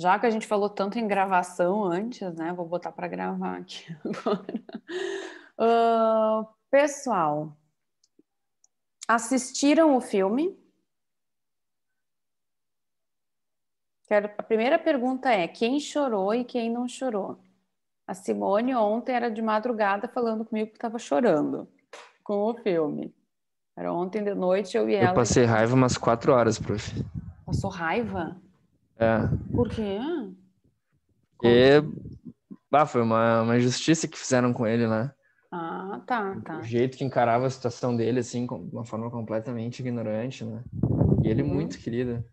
Já que a gente falou tanto em gravação antes, né? Vou botar para gravar aqui agora. Pessoal, assistiram o filme? A primeira pergunta é: quem chorou e quem não chorou? A Simone ontem era de madrugada falando comigo que estava chorando com o filme. Era ontem de noite, eu e Eu ela. passei raiva umas 4 horas, prof. Passou raiva? É. Por quê? E, foi uma injustiça que fizeram com ele, né? Ah, tá. O jeito que encarava a situação dele, assim, de uma forma completamente ignorante, né? E ele muito querido.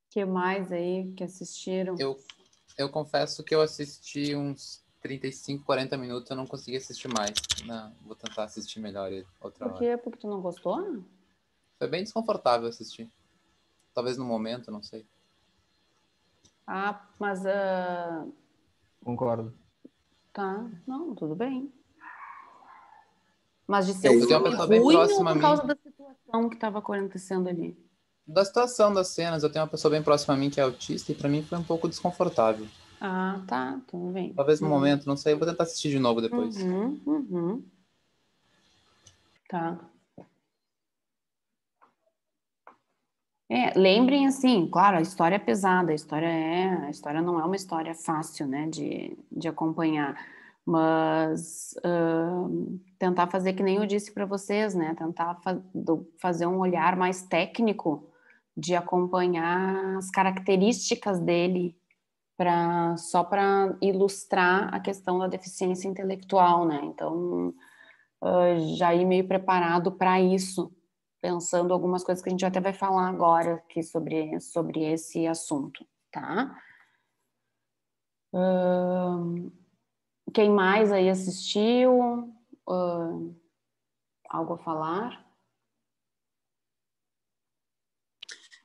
Que mais aí que assistiram? Eu confesso que eu assisti uns 35, 40 minutos, eu não consegui assistir mais. Não, vou tentar assistir melhor ele outra Por hora. quê? Porque tu não gostou? Foi bem desconfortável assistir. Talvez no momento, não sei. Ah, mas Concordo. tá, não, tudo bem. Mas de ser Eu um tenho uma filme pessoa bem ruim ou próxima a por mim. causa da situação que estava acontecendo ali? Da situação das cenas, eu tenho uma pessoa bem próxima a mim que é autista e pra mim foi um pouco desconfortável. Ah, tá, tudo bem. Talvez no momento, não sei. Eu vou tentar assistir de novo depois. Tá. Lembrem assim, claro, a história é pesada, a história não é uma história fácil, né, de acompanhar, mas tentar fazer que nem eu disse para vocês, né, tentar fazer um olhar mais técnico de acompanhar as características dele só para ilustrar a questão da deficiência intelectual, né, então já ir meio preparado para isso, pensando algumas coisas que a gente até vai falar agora aqui sobre esse assunto, tá? Quem mais aí assistiu? Algo a falar?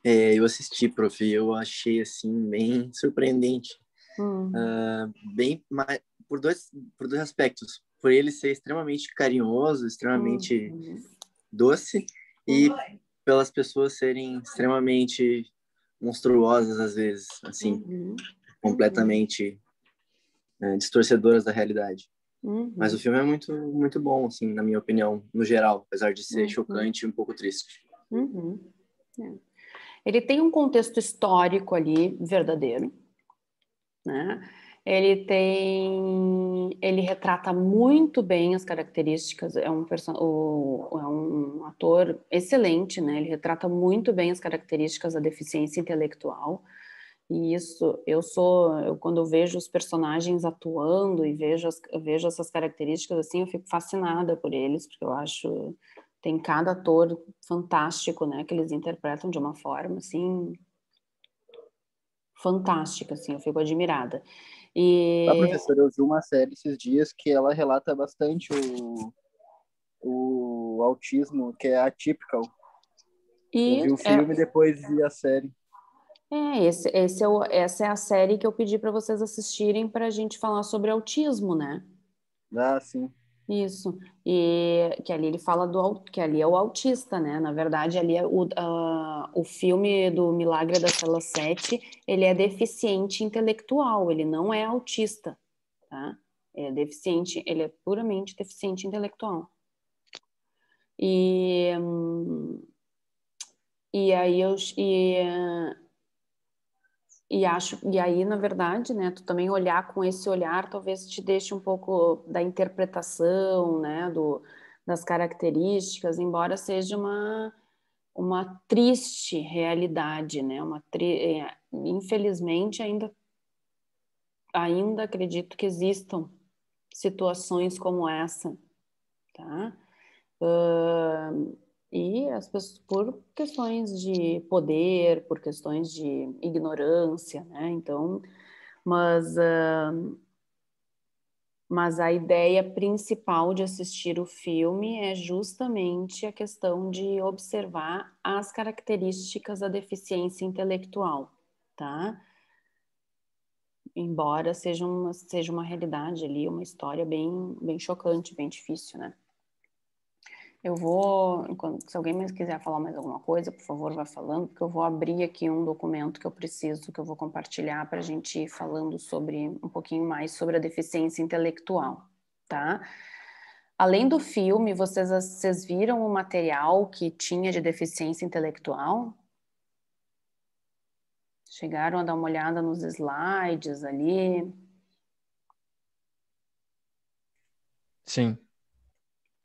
Eu assisti, prof, e eu achei, assim, bem surpreendente. Bem, por dois aspectos. Por ele ser extremamente carinhoso, extremamente doce, e pelas pessoas serem extremamente monstruosas, às vezes, assim, completamente distorcedoras da realidade. Mas o filme é muito, muito bom, assim, na minha opinião, no geral, apesar de ser chocante e um pouco triste. Ele tem um contexto histórico ali verdadeiro, né? Ele retrata muito bem as características, é um ator excelente, né? Ele retrata muito bem as características da deficiência intelectual. E isso, quando eu vejo os personagens atuando e vejo essas características assim, eu fico fascinada por eles, porque eu acho tem cada ator fantástico, né? Que eles interpretam de uma forma assim fantástica, assim, eu fico admirada. Professora, eu vi uma série esses dias que ela relata bastante o autismo, que é atypical. Eu vi o filme e depois vi a série. Essa é a série que eu pedi para vocês assistirem para a gente falar sobre autismo, né? Ah, sim. Isso. E que ali ele fala que ali é o autista, né? Na verdade, ali é o filme do Milagre da Cela 7, ele é deficiente intelectual, ele não é autista, tá? Ele é puramente deficiente intelectual. E aí e aí, na verdade, né, tu também olhar com esse olhar talvez te deixe um pouco da interpretação, né, das características, embora seja uma triste realidade, né, infelizmente ainda acredito que existam situações como essa, tá? E as pessoas, por questões de poder, por questões de ignorância, né? Então, mas, mas a ideia principal de assistir o filme é justamente a questão de observar as características da deficiência intelectual, tá? Embora seja uma realidade ali, uma história bem, bem chocante, bem difícil, né? Eu vou, se alguém mais quiser falar mais alguma coisa, por favor, vá falando, porque eu vou abrir aqui um documento que eu preciso, que eu vou compartilhar para a gente ir falando sobre, um pouquinho mais sobre a deficiência intelectual, tá? Além do filme, vocês viram o material que tinha de deficiência intelectual? Chegaram a dar uma olhada nos slides ali? Sim.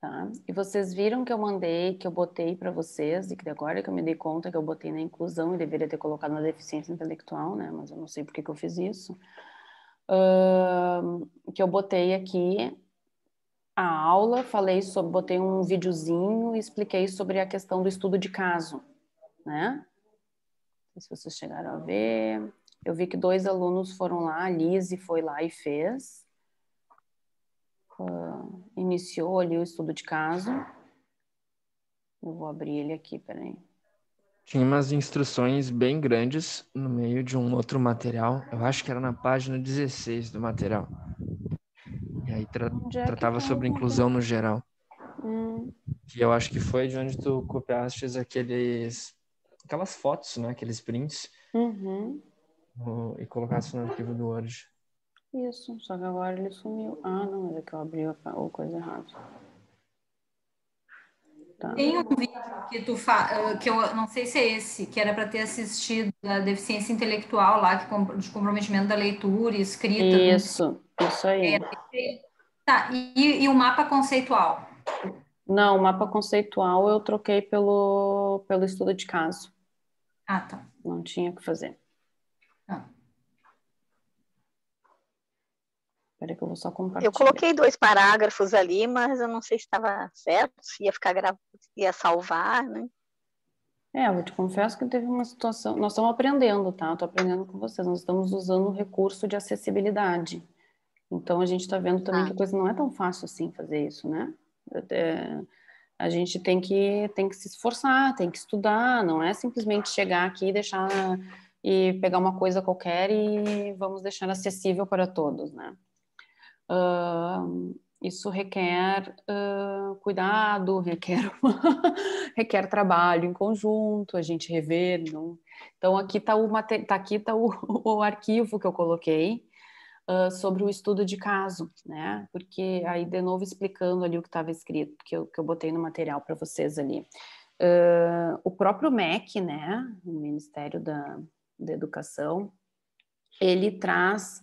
Tá? E vocês viram que eu mandei, que eu botei para vocês, e que agora que eu me dei conta que eu botei na inclusão e deveria ter colocado na deficiência intelectual, né? Mas eu não sei por que eu fiz isso. Que eu botei aqui a aula, falei sobre, botei um videozinho e expliquei sobre a questão do estudo de caso, né? Não sei se vocês chegaram a ver. Eu vi que 2 alunos foram lá, a Lise foi lá e fez. Iniciou ali o estudo de caso. Eu vou abrir ele aqui, peraí. Tinha umas instruções bem grandes no meio de um outro material. Eu acho que era na página 16 do material. E aí tratava sobre inclusão no geral. Que eu acho que foi de onde tu copiaste aquelas fotos, né? Aqueles prints. E colocasse no arquivo do Word. Isso, só que agora ele sumiu. Ah, não, mas é que eu abri a coisa errada. Tá. Tem um vídeo que que eu não sei se é esse, que era para ter assistido da deficiência intelectual lá, de comprometimento da leitura e escrita. Isso aí. Tá, e o mapa conceitual? Não, o mapa conceitual eu troquei pelo estudo de caso. Ah, tá. Não tinha o que fazer. Espera que eu vou só compartilhar. Eu coloquei 2 parágrafos ali, mas eu não sei se estava certo, se ia ficar ia salvar, né? Eu te confesso que teve uma situação... Nós estamos aprendendo, tá? Eu estou aprendendo com vocês. Nós estamos usando o recurso de acessibilidade. Então, a gente está vendo também que a coisa não é tão fácil assim fazer isso, né? A gente tem que se esforçar, tem que estudar, não é simplesmente chegar aqui e deixar... e pegar uma coisa qualquer e vamos deixar acessível para todos, né? Isso requer cuidado, requer trabalho em conjunto, a gente rever. Não? Então, aqui está o arquivo que eu coloquei sobre o estudo de caso, né? Porque aí, de novo, explicando ali o que estava escrito, que eu botei no material para vocês ali. O próprio MEC, né? O Ministério da Educação, ele traz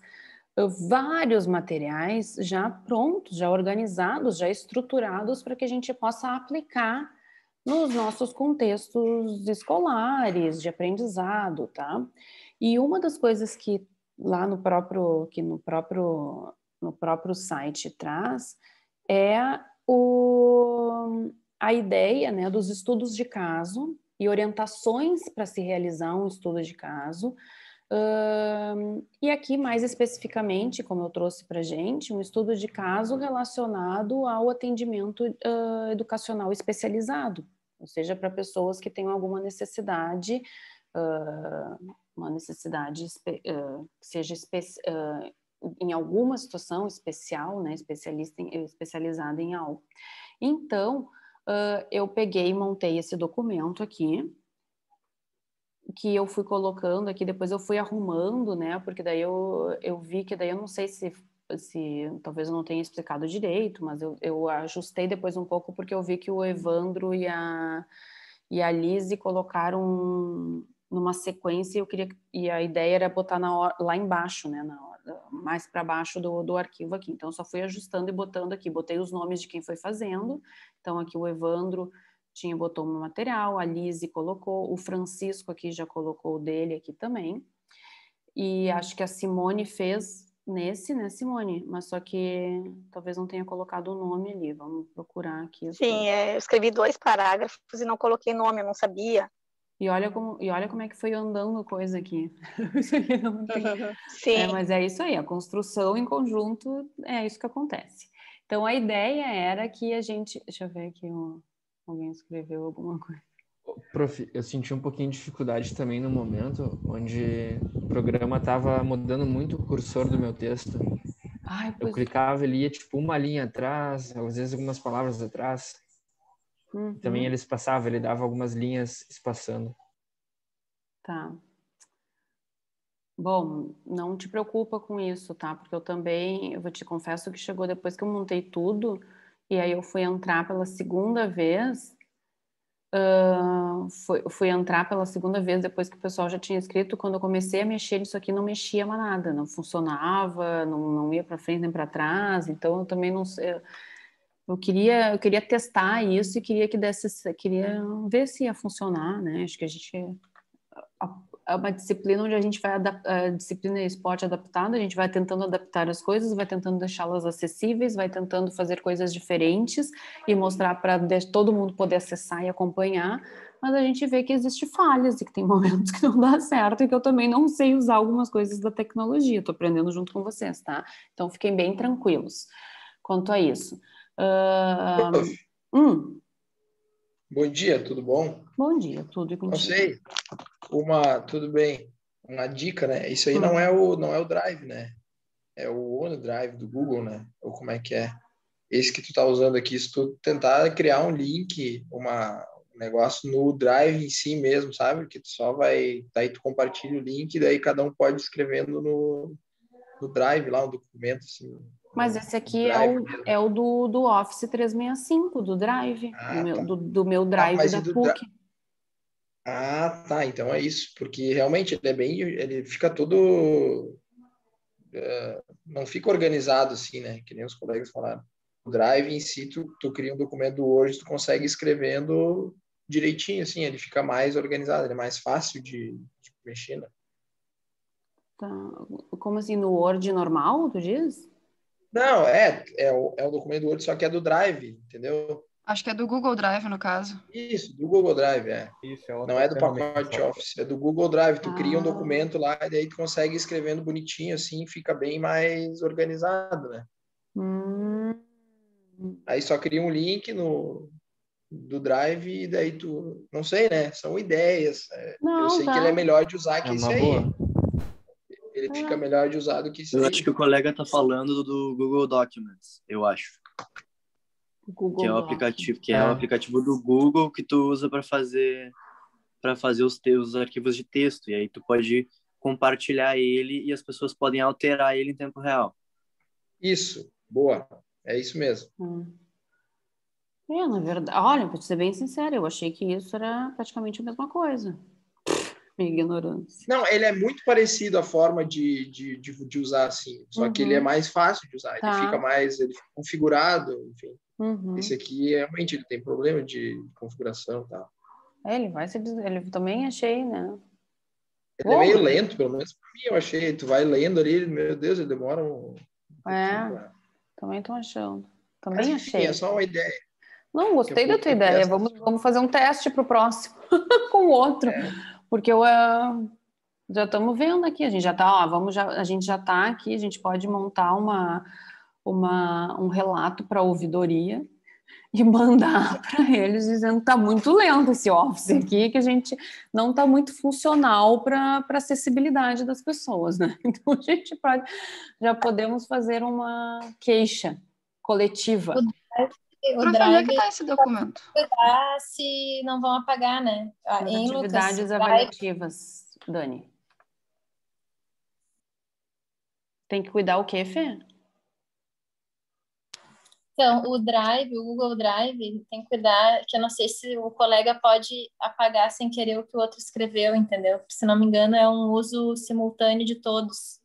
vários materiais já prontos, já organizados, já estruturados para que a gente possa aplicar nos nossos contextos escolares, de aprendizado, tá? E uma das coisas que lá no próprio site traz é a ideia, né, dos estudos de caso e orientações para se realizar um estudo de caso. E aqui, mais especificamente, como eu trouxe para a gente, um estudo de caso relacionado ao atendimento educacional especializado, ou seja, para pessoas que tenham alguma necessidade, que seja em alguma situação especial, né, especializada em algo. Então, eu peguei e montei esse documento aqui, que eu fui colocando aqui, depois eu fui arrumando, né, porque daí eu vi que daí eu não sei se talvez eu não tenha explicado direito, mas eu ajustei depois um pouco, porque eu vi que o Evandro e a Lise colocaram numa sequência, e a ideia era botar lá embaixo, né, mais para baixo do arquivo aqui, então eu só fui ajustando e botando aqui, botei os nomes de quem foi fazendo, então aqui o Evandro botou um material, a Lise colocou, o Francisco aqui já colocou o dele aqui também, e acho que a Simone fez nesse, né, Simone? Mas só que talvez não tenha colocado o nome ali, vamos procurar aqui. Sim, eu escrevi 2 parágrafos e não coloquei nome, eu não sabia. E olha como é que foi andando a coisa aqui. Sim. Mas é isso aí, a construção em conjunto, é isso que acontece. Então, a ideia era que a gente... Deixa eu ver aqui, alguém escreveu alguma coisa. Prof, eu senti um pouquinho de dificuldade também no momento onde o programa estava mudando muito o cursor do meu texto. Eu clicava, ele ia tipo uma linha atrás, às vezes algumas palavras atrás. Também ele espaçava, ele dava algumas linhas espaçando. Tá. Bom, não te preocupa com isso, tá? Porque eu vou te confesso que chegou depois que eu montei tudo, e aí eu fui entrar pela segunda vez, fui entrar pela segunda vez depois que o pessoal já tinha escrito. Quando eu comecei a mexer nisso aqui, não mexia mais nada, não funcionava, não ia para frente nem para trás, então eu também não sei. Eu queria testar isso e queria ver se ia funcionar, né? Acho que é uma disciplina onde a gente vai a disciplina esporte adaptado, a gente vai tentando adaptar as coisas, vai tentando deixá-las acessíveis, vai tentando fazer coisas diferentes e mostrar para todo mundo poder acessar e acompanhar, mas a gente vê que existem falhas e que tem momentos que não dá certo e que eu também não sei usar algumas coisas da tecnologia, estou aprendendo junto com vocês, tá? Então fiquem bem tranquilos quanto a isso. Bom dia, tudo bom? Bom dia, tudo e contigo. Não sei, tudo bem, uma dica, né? Isso aí não é o Drive, né? É o OneDrive do Google, né? Ou como é que é? Esse que tu tá usando aqui, se tu tentar criar um link, um negócio no Drive em si mesmo, sabe? Que tu só vai, daí tu compartilha o link e daí cada um pode ir escrevendo no Drive lá, um documento, assim. Mas esse aqui é o do Office 365, do Drive, do meu Drive da PUC. Tá, então é isso, porque realmente ele fica todo, não fica organizado assim, né, que nem os colegas falaram. O Drive em si, tu cria um documento do Word, tu consegue ir escrevendo direitinho, assim, ele fica mais organizado, ele é mais fácil de mexer, né? Tá. Como assim, no Word normal, tu diz? Não, é o documento do Word, só que é do Drive, entendeu? Acho que é do Google Drive, no caso. Isso, do Google Drive, Isso, não é do pacote Office, é do Google Drive. Tu cria um documento lá e daí tu consegue ir escrevendo bonitinho, assim, fica bem mais organizado, né? Aí só cria um link do Drive e daí tu... Não sei, né? São ideias. Eu sei que ele é melhor de usar que esse aí. Boa. Ele fica melhor de usar do que esse aí. Eu acho que o colega tá falando do Google Documents, eu acho. Google que é o aplicativo, é o aplicativo do Google que tu usa para fazer os teus arquivos de texto, e aí tu pode compartilhar ele e as pessoas podem alterar ele em tempo real. Isso, boa, é isso mesmo. Na verdade, olha, para ser bem sincero, eu achei que isso era praticamente a mesma coisa. Minha ignorância. Não, ele é muito parecido a forma de usar assim, só que ele é mais fácil de usar, ele fica configurado, enfim. Esse aqui realmente ele tem problema de configuração e tal. Ele também achei, né? Ele é meio lento, pelo menos para mim eu achei. Tu vai lendo ali, meu Deus, ele demora também tô achando. Mas, enfim, é só uma ideia. Não, gostei da tua ideia. Vamos fazer um teste pro próximo com o outro. Porque já estamos vendo aqui, a gente já tá, a gente já tá aqui, a gente pode montar um relato para a ouvidoria e mandar para eles dizendo que tá muito lento esse Office aqui, que a gente não tá muito funcional para acessibilidade das pessoas, né? Então a gente já podemos fazer uma queixa coletiva. O Drive, onde é que tá esse documento? Cuidar se não vão apagar, né? Em atividades avaliativas, Dani. Tem que cuidar o quê, Fê? Então, o Google Drive, tem que cuidar, que eu não sei se o colega pode apagar sem querer o que o outro escreveu, entendeu? Se não me engano, é um uso simultâneo de todos.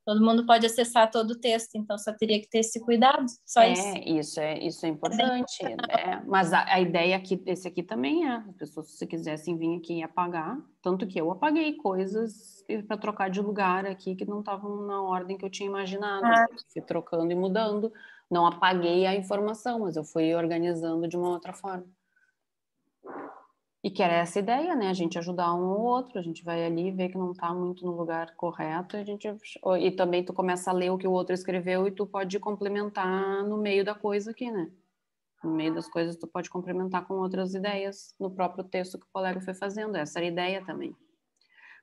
Todo mundo pode acessar todo o texto, então só teria que ter esse cuidado, só isso. Isso é importante. Mas a ideia aqui, esse aqui também é. As pessoas, se quisessem vir aqui e apagar, tanto que eu apaguei coisas para trocar de lugar aqui que não estavam na ordem que eu tinha imaginado. Fui trocando e mudando. Não apaguei a informação, mas eu fui organizando de uma outra forma. E que era essa ideia, né? A gente ajudar um ao outro, a gente vai ali ver que não está muito no lugar correto, e também tu começa a ler o que o outro escreveu e tu pode complementar no meio da coisa aqui, né? No meio das coisas tu pode complementar com outras ideias no próprio texto que o colega foi fazendo, essa era a ideia também.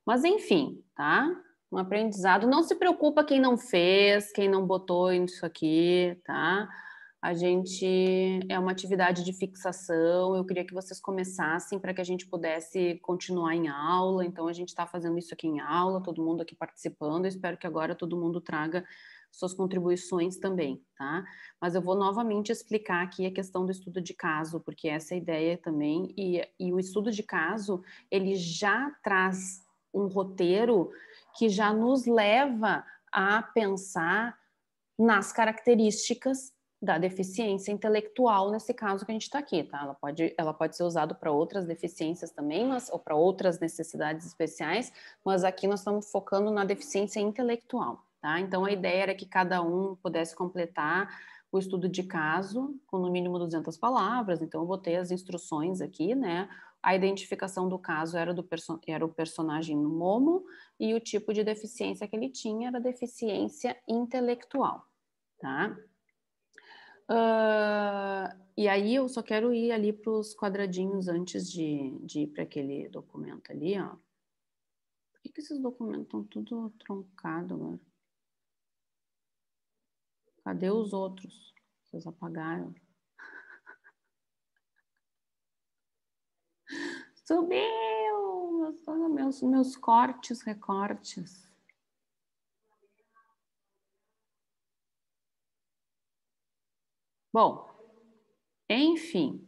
Mas enfim, tá? Um aprendizado. Não se preocupa quem não fez, quem não botou isso aqui, tá? é uma atividade de fixação, eu queria que vocês começassem para que a gente pudesse continuar em aula, então a gente está fazendo isso aqui em aula, todo mundo aqui participando, eu espero que agora todo mundo traga suas contribuições também, tá? Mas eu vou novamente explicar aqui a questão do estudo de caso, porque essa é a ideia também, e o estudo de caso, ele já traz um roteiro que já nos leva a pensar nas características da deficiência intelectual, nesse caso que a gente está aqui, tá? Ela pode ser usada para outras deficiências também, ou para outras necessidades especiais, mas aqui nós estamos focando na deficiência intelectual, tá? Então, a ideia era que cada um pudesse completar o estudo de caso com no mínimo 200 palavras, então eu botei as instruções aqui, né? A identificação do caso era o personagem Momo e o tipo de deficiência que ele tinha era deficiência intelectual, tá? E aí eu só quero ir ali para os quadradinhos antes de ir para aquele documento ali, ó. Por que esses documentos estão tudo truncados agora? Cadê os outros? Vocês apagaram. Subiu! Meus cortes, recortes. Bom, enfim.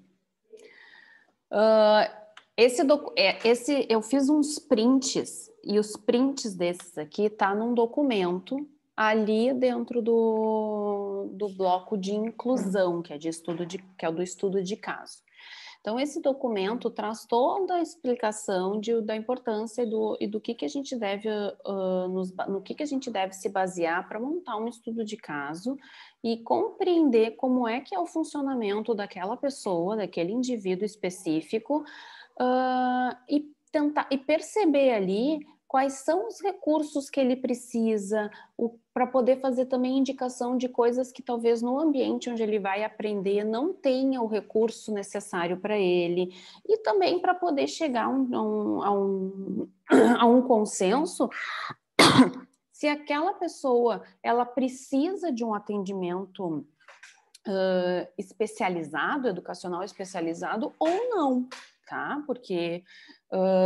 Eu fiz uns prints, e os prints desses aqui tá num documento ali dentro do bloco de inclusão, que é o do estudo de caso. Então, esse documento traz toda a explicação da importância e do que a gente deve, no que a gente deve se basear para montar um estudo de caso e compreender como é que é o funcionamento daquela pessoa, daquele indivíduo específico, e perceber ali quais são os recursos que ele precisa para poder fazer também indicação de coisas que talvez no ambiente onde ele vai aprender não tenha o recurso necessário para ele, e também para poder chegar a um consenso se aquela pessoa ela precisa de um atendimento especializado, educacional especializado ou não, tá? Porque,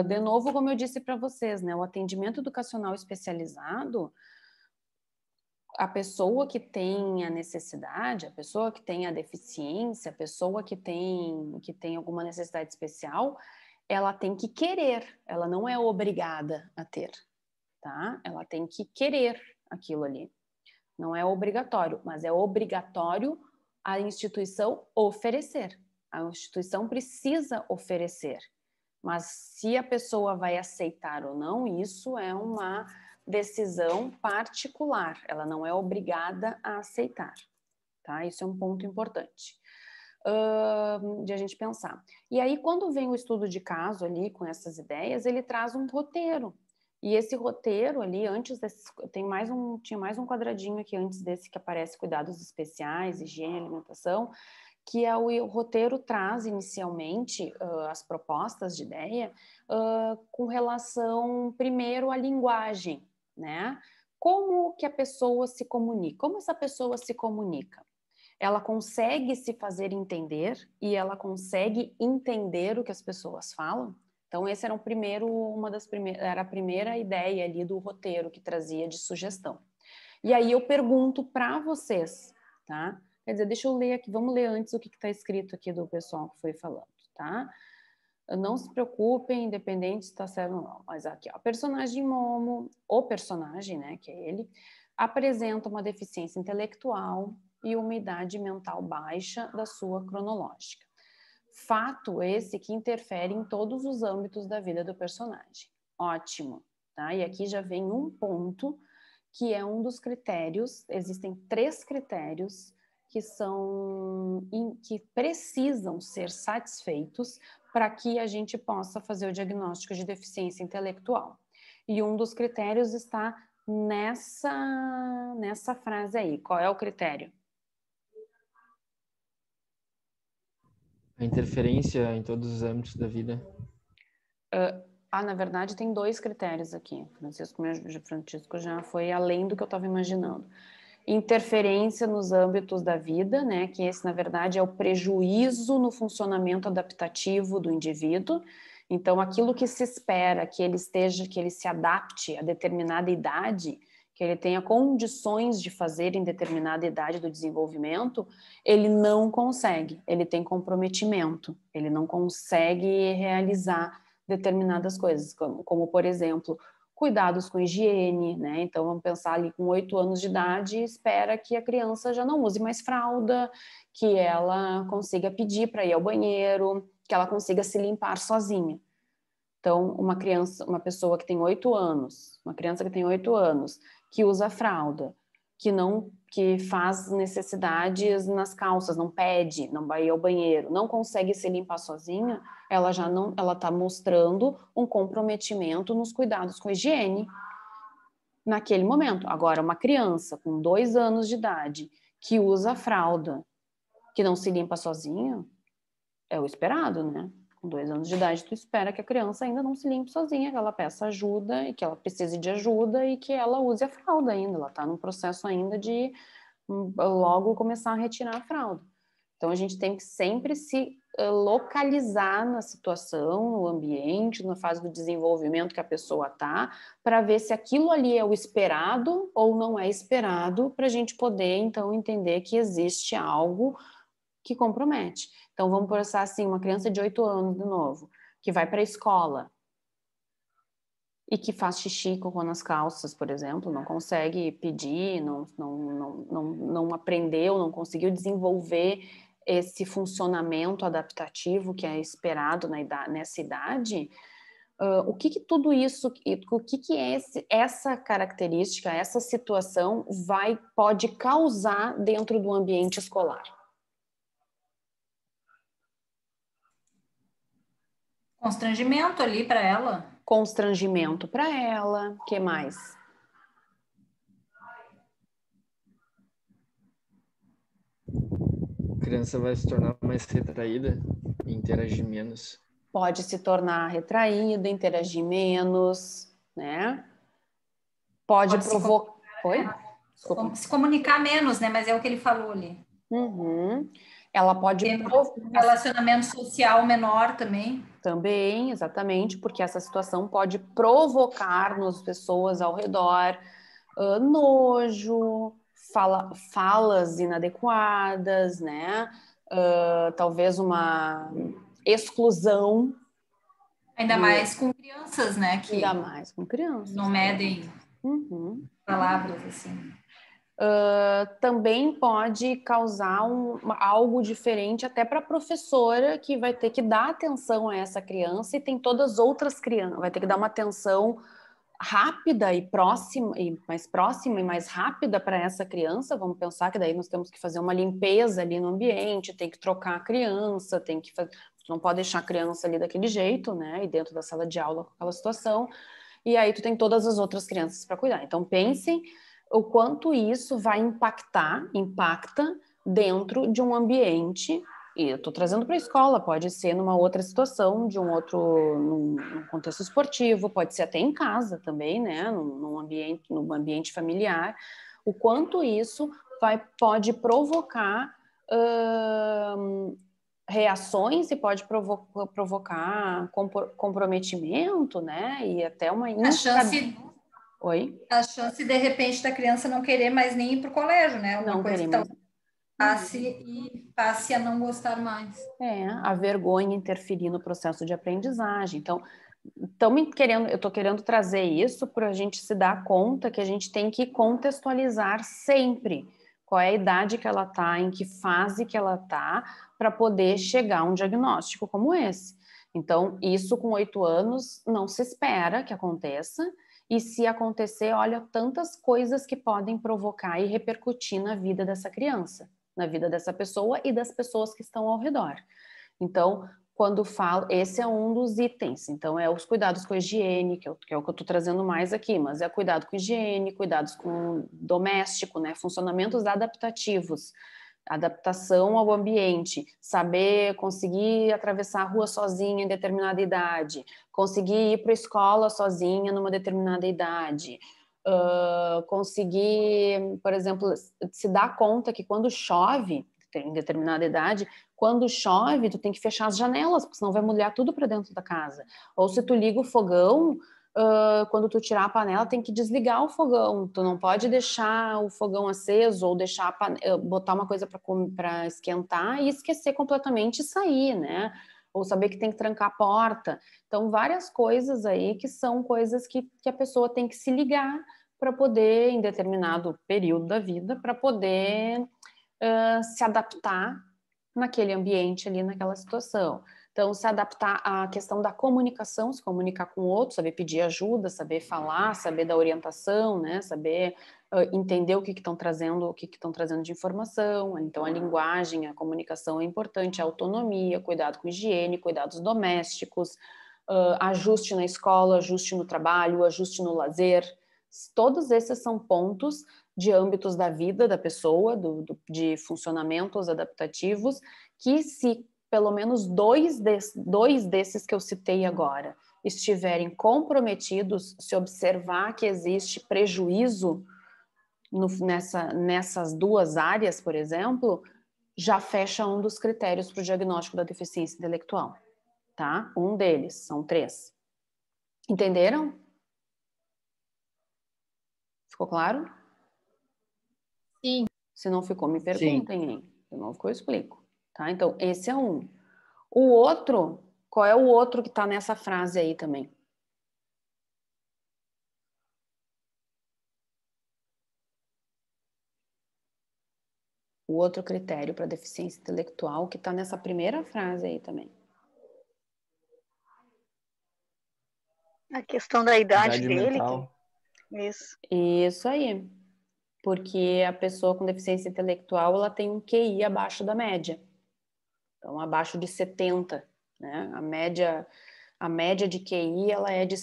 de novo, como eu disse para vocês, né, o atendimento educacional especializado, a pessoa que tem a necessidade, a pessoa que tem a deficiência, a pessoa que tem alguma necessidade especial, ela tem que querer, ela não é obrigada a ter, tá? Ela tem que querer aquilo ali. Não é obrigatório, mas é obrigatório a instituição oferecer. A instituição precisa oferecer. Mas se a pessoa vai aceitar ou não, isso é uma decisão particular. Ela não é obrigada a aceitar, tá? Isso é um ponto importante de a gente pensar. E aí, quando vem o estudo de caso ali com essas ideias, ele traz um roteiro. E esse roteiro ali, antes desse, tinha mais um quadradinho aqui antes desse que aparece cuidados especiais, higiene e alimentação, que é o roteiro traz inicialmente as propostas de ideia com relação, primeiro, à linguagem, né? Como que a pessoa se comunica? Como essa pessoa se comunica? Ela consegue se fazer entender e ela consegue entender o que as pessoas falam? Então, esse era era a primeira ideia ali do roteiro que trazia de sugestão. E aí eu pergunto para vocês, tá? Quer dizer, deixa eu ler aqui, vamos ler antes o que está escrito aqui do pessoal que foi falando, tá? Não se preocupem, independente se está certo ou não. Mas aqui, ó, personagem Momo, o personagem, né, que é ele, apresenta uma deficiência intelectual e uma idade mental baixa da sua cronológica. Fato esse que interfere em todos os âmbitos da vida do personagem. Ótimo, tá? E aqui já vem um ponto que é um dos critérios, existem 3 critérios que precisam ser satisfeitos para que a gente possa fazer o diagnóstico de deficiência intelectual. E um dos critérios está nessa frase aí. Qual é o critério? A interferência em todos os âmbitos da vida. Na verdade, tem 2 critérios aqui. Francisco já foi além do que eu estava imaginando. interferência nos âmbitos da vida, né? Que esse, na verdade, é o prejuízo no funcionamento adaptativo do indivíduo. Então, aquilo que se espera que ele se adapte a determinada idade, que ele tenha condições de fazer em determinada idade do desenvolvimento, ele não consegue, ele tem comprometimento, ele não consegue realizar determinadas coisas, como por exemplo, cuidados com higiene, né? Então, vamos pensar ali com 8 anos de idade, espera que a criança já não use mais fralda, que ela consiga pedir para ir ao banheiro, que ela consiga se limpar sozinha. Então, uma pessoa que tem 8 anos, uma criança que tem 8 anos, que usa fralda, que faz necessidades nas calças, não pede, não vai ao banheiro, não consegue se limpar sozinha, ela está mostrando um comprometimento nos cuidados com a higiene naquele momento. Agora, uma criança com 2 anos de idade que usa fralda, que não se limpa sozinha, é o esperado, né? Com 2 anos de idade, tu espera que a criança ainda não se limpe sozinha, que ela peça ajuda e que ela precise de ajuda e que ela use a fralda ainda. Ela está num processo ainda de logo começar a retirar a fralda. Então, a gente tem que sempre se localizar na situação, no ambiente, na fase do desenvolvimento que a pessoa está, para ver se aquilo ali é o esperado ou não é esperado, para a gente poder, então, entender que existe algo que compromete. Então, vamos pensar assim, uma criança de 8 anos, de novo, que vai para a escola e que faz xixi, cocô nas calças, por exemplo, não consegue pedir, não aprendeu, não conseguiu desenvolver esse funcionamento adaptativo que é esperado nessa idade, o que tudo isso, o que essa característica, essa situação pode causar dentro do ambiente escolar? Constrangimento ali para ela. Constrangimento para ela. O que mais? A criança vai se tornar mais retraída e interagir menos. Pode se tornar retraída, interagir menos, né? Pode provocar... Oi? Desculpa. Se comunicar menos, né? Mas é o que ele falou ali. Uhum. Ela pode... Um relacionamento social menor também. Também, exatamente, porque essa situação pode provocar nas pessoas ao redor nojo, falas inadequadas, né? Talvez uma exclusão. Ainda mais com crianças, né? Que ainda mais com crianças. Não medem palavras assim. Também pode causar algo diferente até para a professora, que vai ter que dar atenção a essa criança, e tem todas as outras crianças, vai ter que dar uma atenção rápida e mais rápida para essa criança. Vamos pensar que daí nós temos que fazer uma limpeza ali no ambiente, tem que trocar a criança, não pode deixar a criança ali daquele jeito, né? E dentro da sala de aula com aquela situação, e aí tu tem todas as outras crianças para cuidar. Então pensem o quanto isso impacta dentro de um ambiente, e eu estou trazendo para a escola, pode ser numa outra situação, num contexto esportivo, pode ser até em casa também, né, num ambiente familiar, o quanto isso pode provocar reações e pode provocar comprometimento, né, e até uma Oi? A chance, de repente, da criança não querer mais nem ir para o colégio, né? Uma coisa que passe a não gostar mais. A vergonha interferir no processo de aprendizagem. Então, eu estou querendo trazer isso para a gente se dar conta que a gente tem que contextualizar sempre qual é a idade que ela está, em que fase que ela está, para poder chegar a um diagnóstico como esse. Então, isso com 8 anos não se espera que aconteça. E se acontecer, olha, tantas coisas que podem provocar e repercutir na vida dessa criança, na vida dessa pessoa e das pessoas que estão ao redor. Então, quando falo, esse é um dos itens. Então, é os cuidados com a higiene, que é o que eu estou trazendo mais aqui, mas é cuidado com higiene, cuidados com doméstico, né? Funcionamentos adaptativos, adaptação ao ambiente, saber conseguir atravessar a rua sozinha em determinada idade, conseguir ir para a escola sozinha numa determinada idade, conseguir, por exemplo, se dar conta que quando chove, em determinada idade, quando chove, tu tem que fechar as janelas, porque senão vai molhar tudo para dentro da casa. Ou se tu liga o fogão, quando tu tirar a panela, tem que desligar o fogão. Tu não pode deixar o fogão aceso ou deixar botar uma coisa para esquentar e esquecer completamente e sair, né? Ou saber que tem que trancar a porta. Então, várias coisas aí que são coisas que a pessoa tem que se ligar para poder, em determinado período da vida, para poder se adaptar naquele ambiente ali, naquela situação. Então, se adaptar à questão da comunicação, se comunicar com o outro, saber pedir ajuda, saber falar, saber dar orientação, né? Saber entender o que estão trazendo, de informação. Então, a linguagem, a comunicação é importante, a autonomia, cuidado com higiene, cuidados domésticos, ajuste na escola, ajuste no trabalho, ajuste no lazer. Todos esses são pontos de âmbitos da vida da pessoa, de funcionamentos adaptativos, que se pelo menos dois desses que eu citei agora estiverem comprometidos, se observar que existe prejuízo nessas duas áreas, por exemplo, já fecha um dos critérios para o diagnóstico da deficiência intelectual, tá? Um deles, são 3. Entenderam? Ficou claro? Sim. Se não ficou, me perguntem, hein? Se não ficou, eu explico. Tá? Então, esse é um. O outro, qual é o outro que está nessa frase aí também? O outro critério para deficiência intelectual que está nessa primeira frase aí também. A questão da idade dele. Isso aí. Porque a pessoa com deficiência intelectual, ela tem um QI abaixo da média. Então, abaixo de 70, né? A média de QI, ela é de...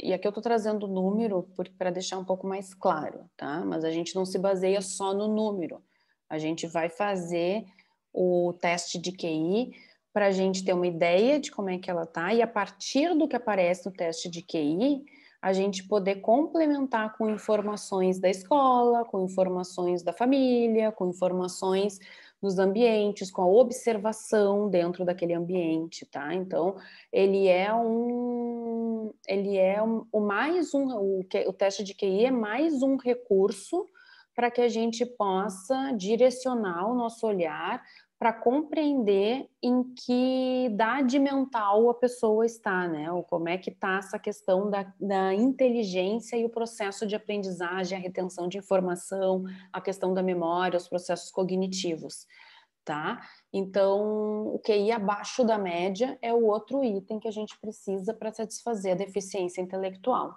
E aqui eu estou trazendo o número para deixar um pouco mais claro, tá? Mas a gente não se baseia só no número. A gente vai fazer o teste de QI para a gente ter uma ideia de como é que ela tá, e a partir do que aparece no teste de QI, a gente poder complementar com informações da escola, com informações da família, com informações dos ambientes, com a observação dentro daquele ambiente, tá? Então, o teste de QI é mais um recurso para que a gente possa direcionar o nosso olhar para compreender em que idade mental a pessoa está, né? Ou como é que está essa questão da inteligência e o processo de aprendizagem, a retenção de informação, a questão da memória, os processos cognitivos, tá? Então, o QI abaixo da média é o outro item que a gente precisa para satisfazer a deficiência intelectual.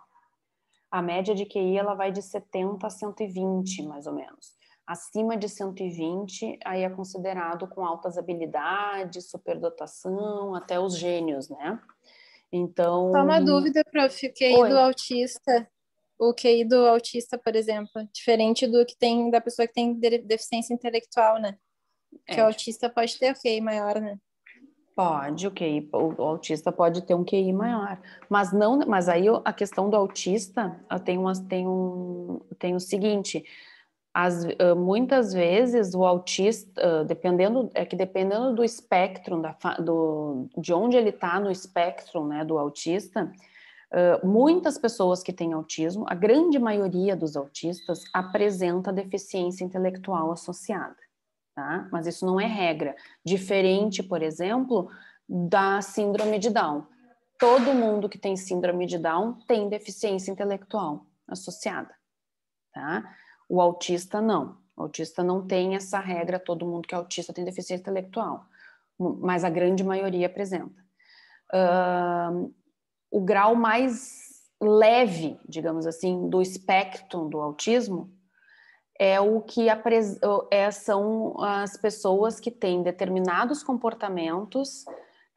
A média de QI, ela vai de 70 a 120, mais ou menos. Acima de 120, aí é considerado com altas habilidades, superdotação, até os gênios, né? Então... Só uma dúvida, prof, o QI do autista, por exemplo, diferente do que tem da pessoa que tem deficiência intelectual, né? Porque o autista pode ter o QI maior, né? Pode, o autista pode ter um QI maior, mas aí a questão do autista tem o seguinte, muitas vezes o autista, dependendo do espectro, de onde ele está no espectro, né, do autista, muitas pessoas que têm autismo, a grande maioria dos autistas apresenta deficiência intelectual associada. Tá? Mas isso não é regra. Diferente, por exemplo, da síndrome de Down. Todo mundo que tem síndrome de Down tem deficiência intelectual associada. Tá? O autista não. O autista não tem essa regra, todo mundo que é autista tem deficiência intelectual. Mas a grande maioria apresenta. O grau mais leve, digamos assim, do espectro do autismo é o que são as pessoas que têm determinados comportamentos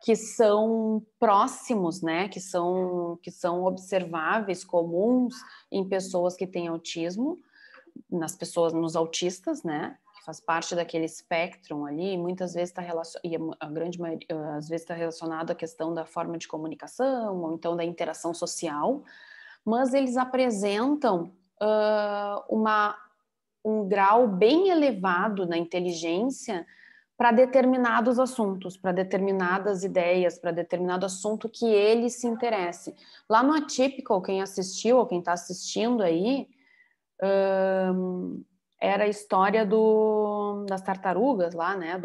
que são próximos, né, que são observáveis, comuns em pessoas que têm autismo, nos autistas, né, que faz parte daquele espectro ali, e muitas vezes está relacionado à questão da forma de comunicação, ou então da interação social, mas eles apresentam um grau bem elevado na inteligência para determinados assuntos, para determinadas ideias, para determinado assunto que ele se interesse. Lá no Atypical, quem assistiu ou quem está assistindo aí, era a história das tartarugas lá, né?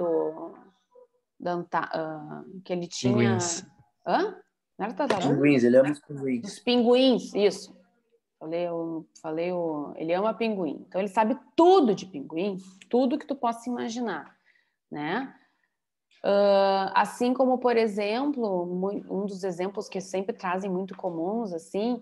Que ele tinha... Pinguins. Hã? Não era tartaruga? Pinguins, ele ama os pinguins. Os pinguins, isso. Ele ama pinguim. Então, ele sabe tudo de pinguim, tudo que tu possa imaginar, né? Assim como, por exemplo, um dos exemplos que sempre trazem muito comuns, assim,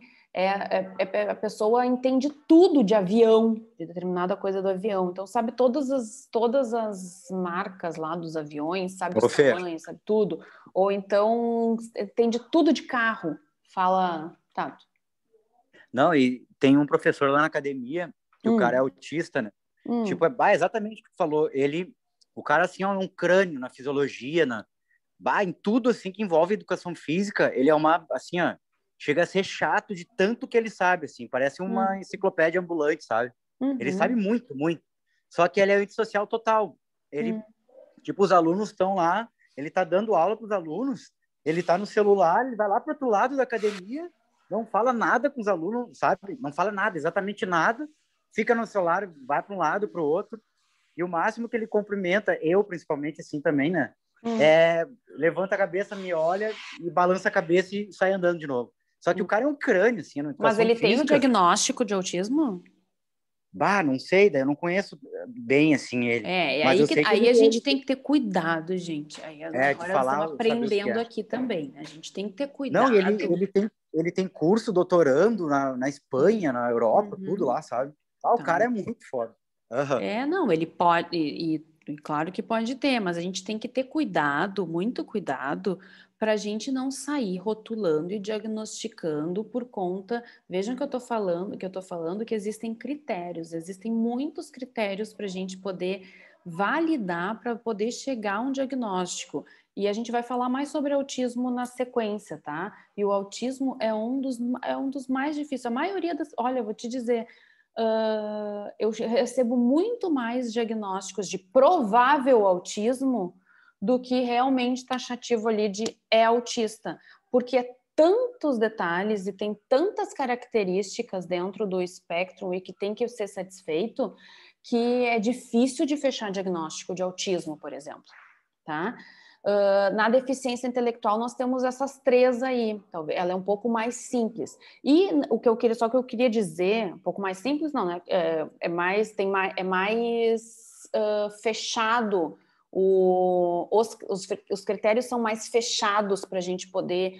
a pessoa entende tudo de avião, de determinada coisa do avião. Então, sabe todas as marcas lá dos aviões, sabe os tamanhos, sabe tudo. Ou então, entende tudo de carro. Fala, Tato. Não, e tem um professor lá na academia, que o cara é autista, né? Tipo, é exatamente o que tu falou. O cara, assim, é um crânio na fisiologia, em tudo, assim, que envolve educação física. Ele é assim, ó, chega a ser chato de tanto que ele sabe, assim. Parece uma enciclopédia ambulante, sabe? Ele sabe muito, muito. Só que ele é antissocial total. Tipo, os alunos estão lá, ele tá dando aula pros alunos, ele tá no celular, ele vai lá pro outro lado da academia, não fala nada com os alunos, sabe? Não fala nada, exatamente nada. Fica no celular, vai para um lado, para o outro. E o máximo que ele cumprimenta, eu principalmente assim também, né? Levanta a cabeça, me olha e balança a cabeça e sai andando de novo. Só que o cara é um crânio, assim, na educação Mas ele física. tem o diagnóstico de autismo? Não sei, daí eu não conheço bem, assim, ele. Mas aí a gente tem que ter cuidado, gente. Agora de falar, estamos aprendendo aqui também. A gente tem que ter cuidado. Não, ele tem curso doutorando na Espanha, na Europa, tudo lá, sabe? O cara é muito foda. Não, ele pode, e claro que pode ter, mas a gente tem que ter cuidado, muito cuidado, para a gente não sair rotulando e diagnosticando por conta. Vejam que eu estou falando que existem muitos critérios para a gente poder validar, para poder chegar a um diagnóstico. E a gente vai falar mais sobre autismo na sequência, tá? E o autismo é um dos mais difíceis. A maioria olha, eu vou te dizer, eu recebo muito mais diagnósticos de provável autismo do que realmente taxativo ali de autista, porque é tantos detalhes e tem tantas características dentro do espectro e que tem que ser satisfeito que é difícil de fechar diagnóstico de autismo, por exemplo, tá? Na deficiência intelectual nós temos essas 3 aí, talvez ela é um pouco mais simples. E o que eu queria dizer, um pouco mais simples não, né? É mais fechado. Os critérios são mais fechados para a gente poder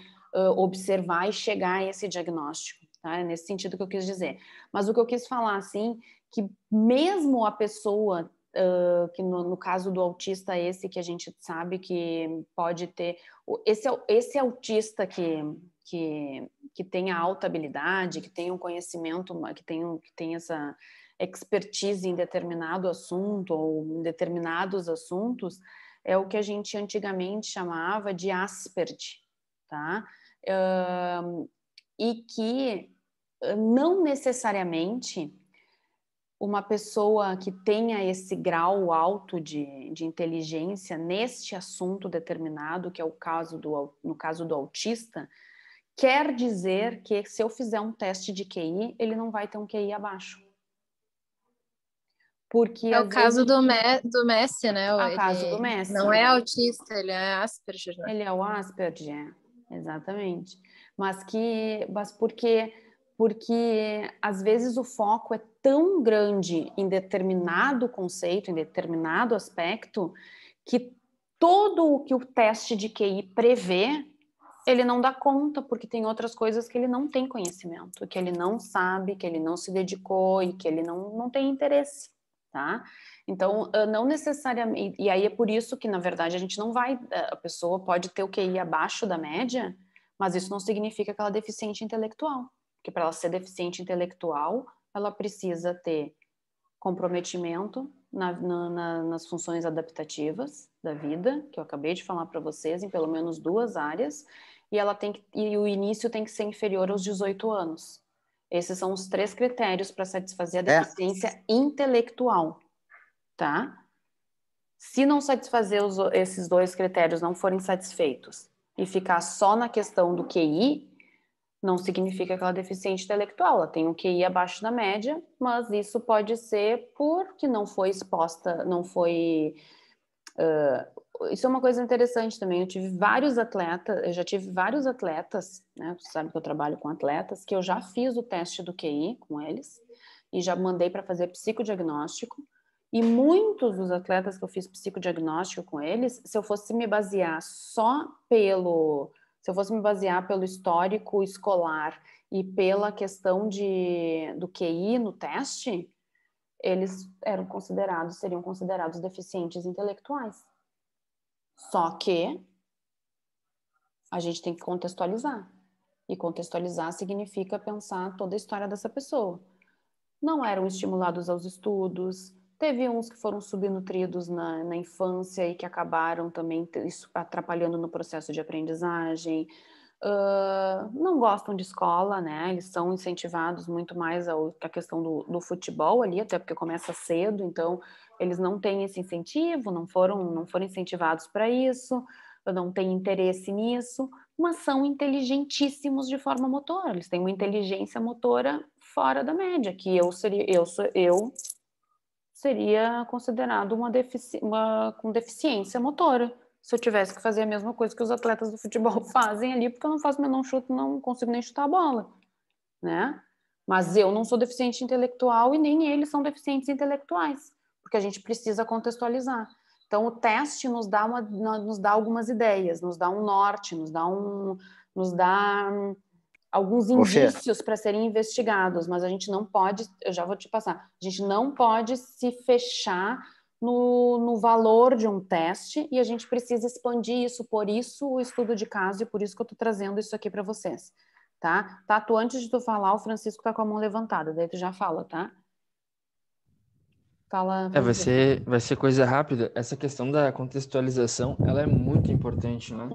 observar e chegar a esse diagnóstico, tá? É nesse sentido que eu quis dizer. Mas o que eu quis falar, assim, que mesmo a pessoa que no caso do autista, esse que a gente sabe que pode ter, esse autista que tem a alta habilidade, que tem um conhecimento, que tem essa expertise em determinado assunto ou em determinados assuntos, é o que a gente antigamente chamava de Asperger, tá? E que não necessariamente uma pessoa que tenha esse grau alto de inteligência neste assunto determinado, que é no caso do autista, quer dizer que se eu fizer um teste de QI, ele não vai ter um QI abaixo. Porque é o caso do Messi, né? O caso do Messi. Não é autista, ele é Asperger, né? Ele é o Asperger, exatamente. Mas porque às vezes o foco é tão grande em determinado conceito, em determinado aspecto, que todo o que o teste de QI prevê, ele não dá conta, porque tem outras coisas que ele não tem conhecimento, que ele não sabe, que ele não se dedicou e que ele não tem interesse, tá? Então, não necessariamente... E aí é por isso que, na verdade, a gente não vai... A pessoa pode ter o QI abaixo da média, mas isso não significa que ela é deficiente intelectual. Porque para ela ser deficiente intelectual, ela precisa ter comprometimento nas funções adaptativas da vida, que eu acabei de falar para vocês, em pelo menos 2 áreas, e o início tem que ser inferior aos 18 anos. Esses são os 3 critérios para satisfazer a deficiência intelectual, tá? Se não satisfazer esses 2 critérios, não forem satisfeitos e ficar só na questão do QI, não significa que ela é deficiente intelectual. Ela tem um QI abaixo da média, mas isso pode ser porque não foi exposta, não foi... isso é uma coisa interessante também. Eu já tive vários atletas, né? Você sabe que eu trabalho com atletas, que eu já fiz o teste do QI com eles e já mandei para fazer psicodiagnóstico. E muitos dos atletas que eu fiz psicodiagnóstico com eles, se eu fosse me basear pelo histórico escolar e pela questão do QI no teste, eles seriam considerados deficientes intelectuais. Só que a gente tem que contextualizar. E contextualizar significa pensar toda a história dessa pessoa. Não eram estimulados aos estudos, teve uns que foram subnutridos na infância e que acabaram também isso atrapalhando no processo de aprendizagem. Não gostam de escola, né? Eles são incentivados muito mais a questão do futebol ali, até porque começa cedo, então eles não têm esse incentivo, não foram incentivados para isso, não têm interesse nisso, mas são inteligentíssimos de forma motora, eles têm uma inteligência motora fora da média, que eu seria considerado com deficiência motora, se eu tivesse que fazer a mesma coisa que os atletas do futebol fazem ali, porque eu não faço o menor chute, não consigo nem chutar a bola, né? Mas eu não sou deficiente intelectual e nem eles são deficientes intelectuais, porque a gente precisa contextualizar. Então, o teste nos dá algumas ideias, nos dá um norte, nos dá alguns indícios para serem investigados, mas a gente não pode, eu já vou te passar, a gente não pode se fechar no valor de um teste e a gente precisa expandir isso, por isso o estudo de caso e por isso que eu estou trazendo isso aqui para vocês, tá? Tato, antes de tu falar, o Francisco tá com a mão levantada, daí tu já fala, tá? Fala, vai ser coisa rápida. Essa questão da contextualização, ela é muito importante, né?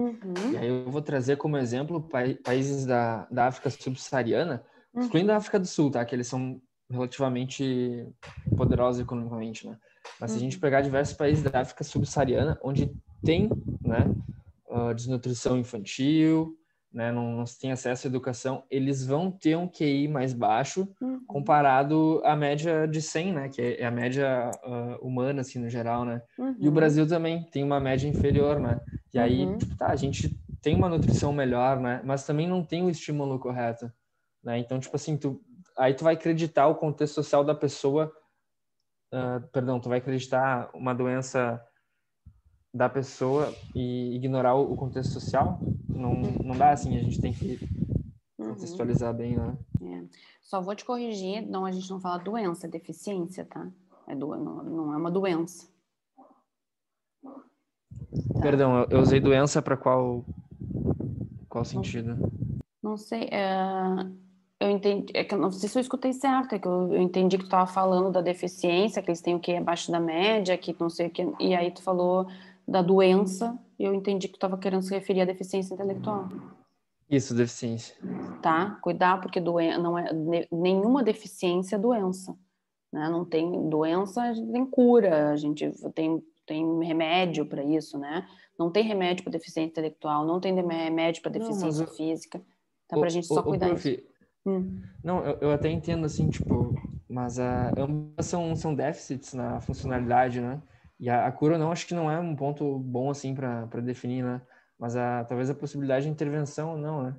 E aí eu vou trazer como exemplo países da África subsaariana, excluindo a África do Sul, tá? Que eles são relativamente poderosos economicamente, né? Mas se a gente pegar diversos países da África subsaariana, onde tem, né, desnutrição infantil, né, não se tem acesso à educação, eles vão ter um QI mais baixo comparado à média de 100, né, que é a média humana, assim, no geral, né? E o Brasil também tem uma média inferior, né? E aí, tipo, a gente tem uma nutrição melhor, né? Mas também não tem o estímulo correto, né? Então, tipo assim, aí tu vai acreditar o contexto social da pessoa, tu vai acreditar uma doença da pessoa e ignorar o contexto social, não dá assim, a gente tem que contextualizar bem, né? Só vou te corrigir, não, a gente não fala doença, é deficiência, tá? Não é uma doença. Tá. Perdão, eu usei doença para qual sentido? Não sei, eu entendi, é que eu não sei se eu escutei certo, é que eu entendi que tu estava falando da deficiência, que eles têm o que abaixo da média, que não sei o que, e aí tu falou da doença, e eu entendi que tu estava querendo se referir à deficiência intelectual. Isso, deficiência. Tá? Cuidar, porque não é nenhuma deficiência é doença, né? Não tem doença, a gente tem cura, a gente tem remédio para isso, né? Não tem remédio para deficiência intelectual, não tem remédio para deficiência física. Tá pra gente só cuidar disso. Não, eu até entendo assim, tipo, mas ambas são déficits na funcionalidade, né? E a cura não, acho que não é um ponto bom assim para definir, né? Mas talvez a possibilidade de intervenção não, né?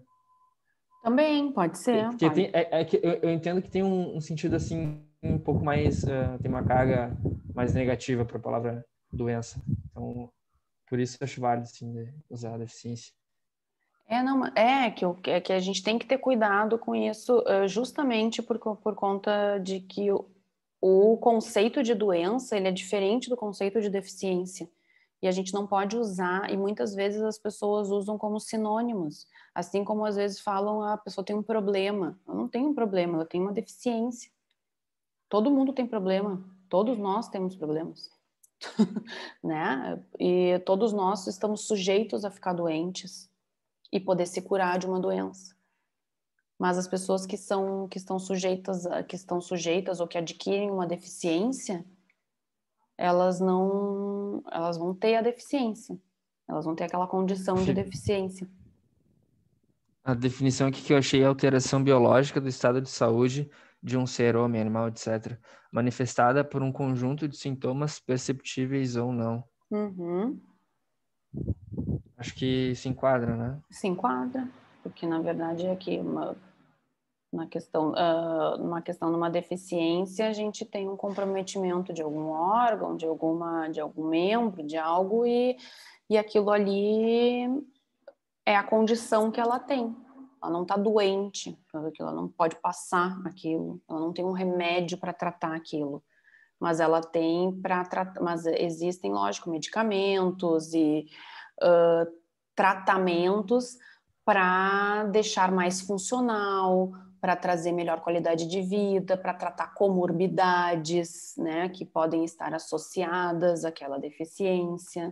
Também pode ser. Porque que eu entendo que tem um sentido assim um pouco mais, tem uma carga mais negativa para a palavra doença. Então, por isso eu acho válido assim de usar a deficiência. Que a gente tem que ter cuidado com isso, justamente por conta de que o conceito de doença ele é diferente do conceito de deficiência. E a gente não pode usar, e muitas vezes as pessoas usam como sinônimos. Assim como às vezes falam, a pessoa tem um problema. Eu não tenho um problema, eu tenho uma deficiência. Todo mundo tem problema, todos nós temos problemas. Né? E todos nós estamos sujeitos a ficar doentes e poder se curar de uma doença. Mas as pessoas que estão sujeitas ou que adquirem uma deficiência, elas vão ter a deficiência. Elas vão ter aquela condição de deficiência. A definição aqui que eu achei é alteração biológica do estado de saúde de um ser, homem, animal, etc., manifestada por um conjunto de sintomas perceptíveis ou não. Uhum. Acho que se enquadra, né? Se enquadra, porque na verdade aqui numa questão de uma deficiência, a gente tem um comprometimento de algum órgão, de algum membro, de algo, e aquilo ali é a condição que ela tem. Ela não está doente, ela não pode passar aquilo, ela não tem um remédio para tratar aquilo, mas ela tem para tratar, mas existem, lógico, medicamentos e tratamentos para deixar mais funcional, para trazer melhor qualidade de vida, para tratar comorbidades, né, que podem estar associadas àquela deficiência.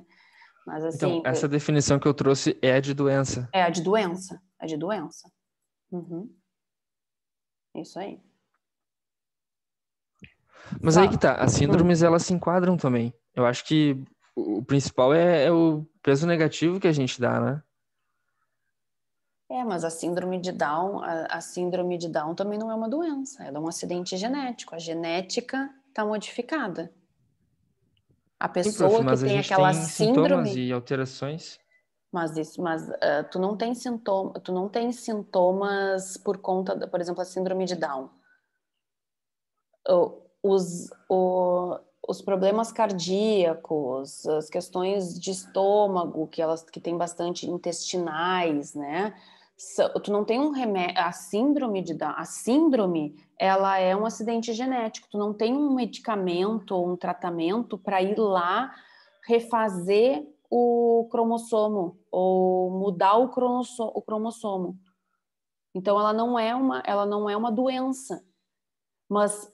Mas, assim, então, essa definição que eu trouxe é a de doença. É a de doença. É de doença. Uhum. Isso aí. Mas aí que tá, as síndromes, elas se enquadram também. Eu acho que o principal é o peso negativo que a gente dá, né? Mas a síndrome de Down também não é uma doença, ela é um acidente genético. A genética está modificada. A pessoa Sim, prof, que tem aquela síndrome... sintomas e alterações. Mas tu não tem sintomas por conta, por exemplo, a síndrome de Down. Os problemas cardíacos, as questões de estômago, que tem bastante intestinais, né? Tu não tem um remédio. A síndrome de Down, ela é um acidente genético. Tu não tem um medicamento ou um tratamento para ir lá refazer o cromossomo ou mudar o cromossomo. Então ela não é uma doença, mas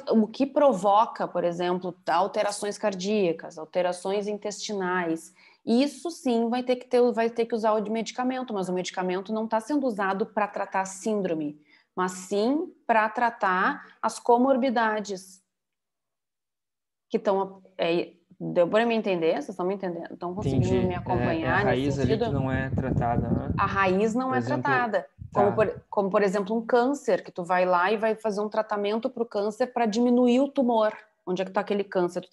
o que provoca, por exemplo, alterações cardíacas, alterações intestinais, isso sim vai ter que usar o medicamento, mas o medicamento não está sendo usado para tratar a síndrome, mas sim para tratar as comorbidades que estão... Deu para me entender? Vocês estão me entendendo? Estão conseguindo me acompanhar? É a raiz ali que não é tratada, né? A raiz não é tratada. Como, por exemplo, um câncer, que tu vai lá e vai fazer um tratamento para o câncer para diminuir o tumor. Onde é que está aquele câncer?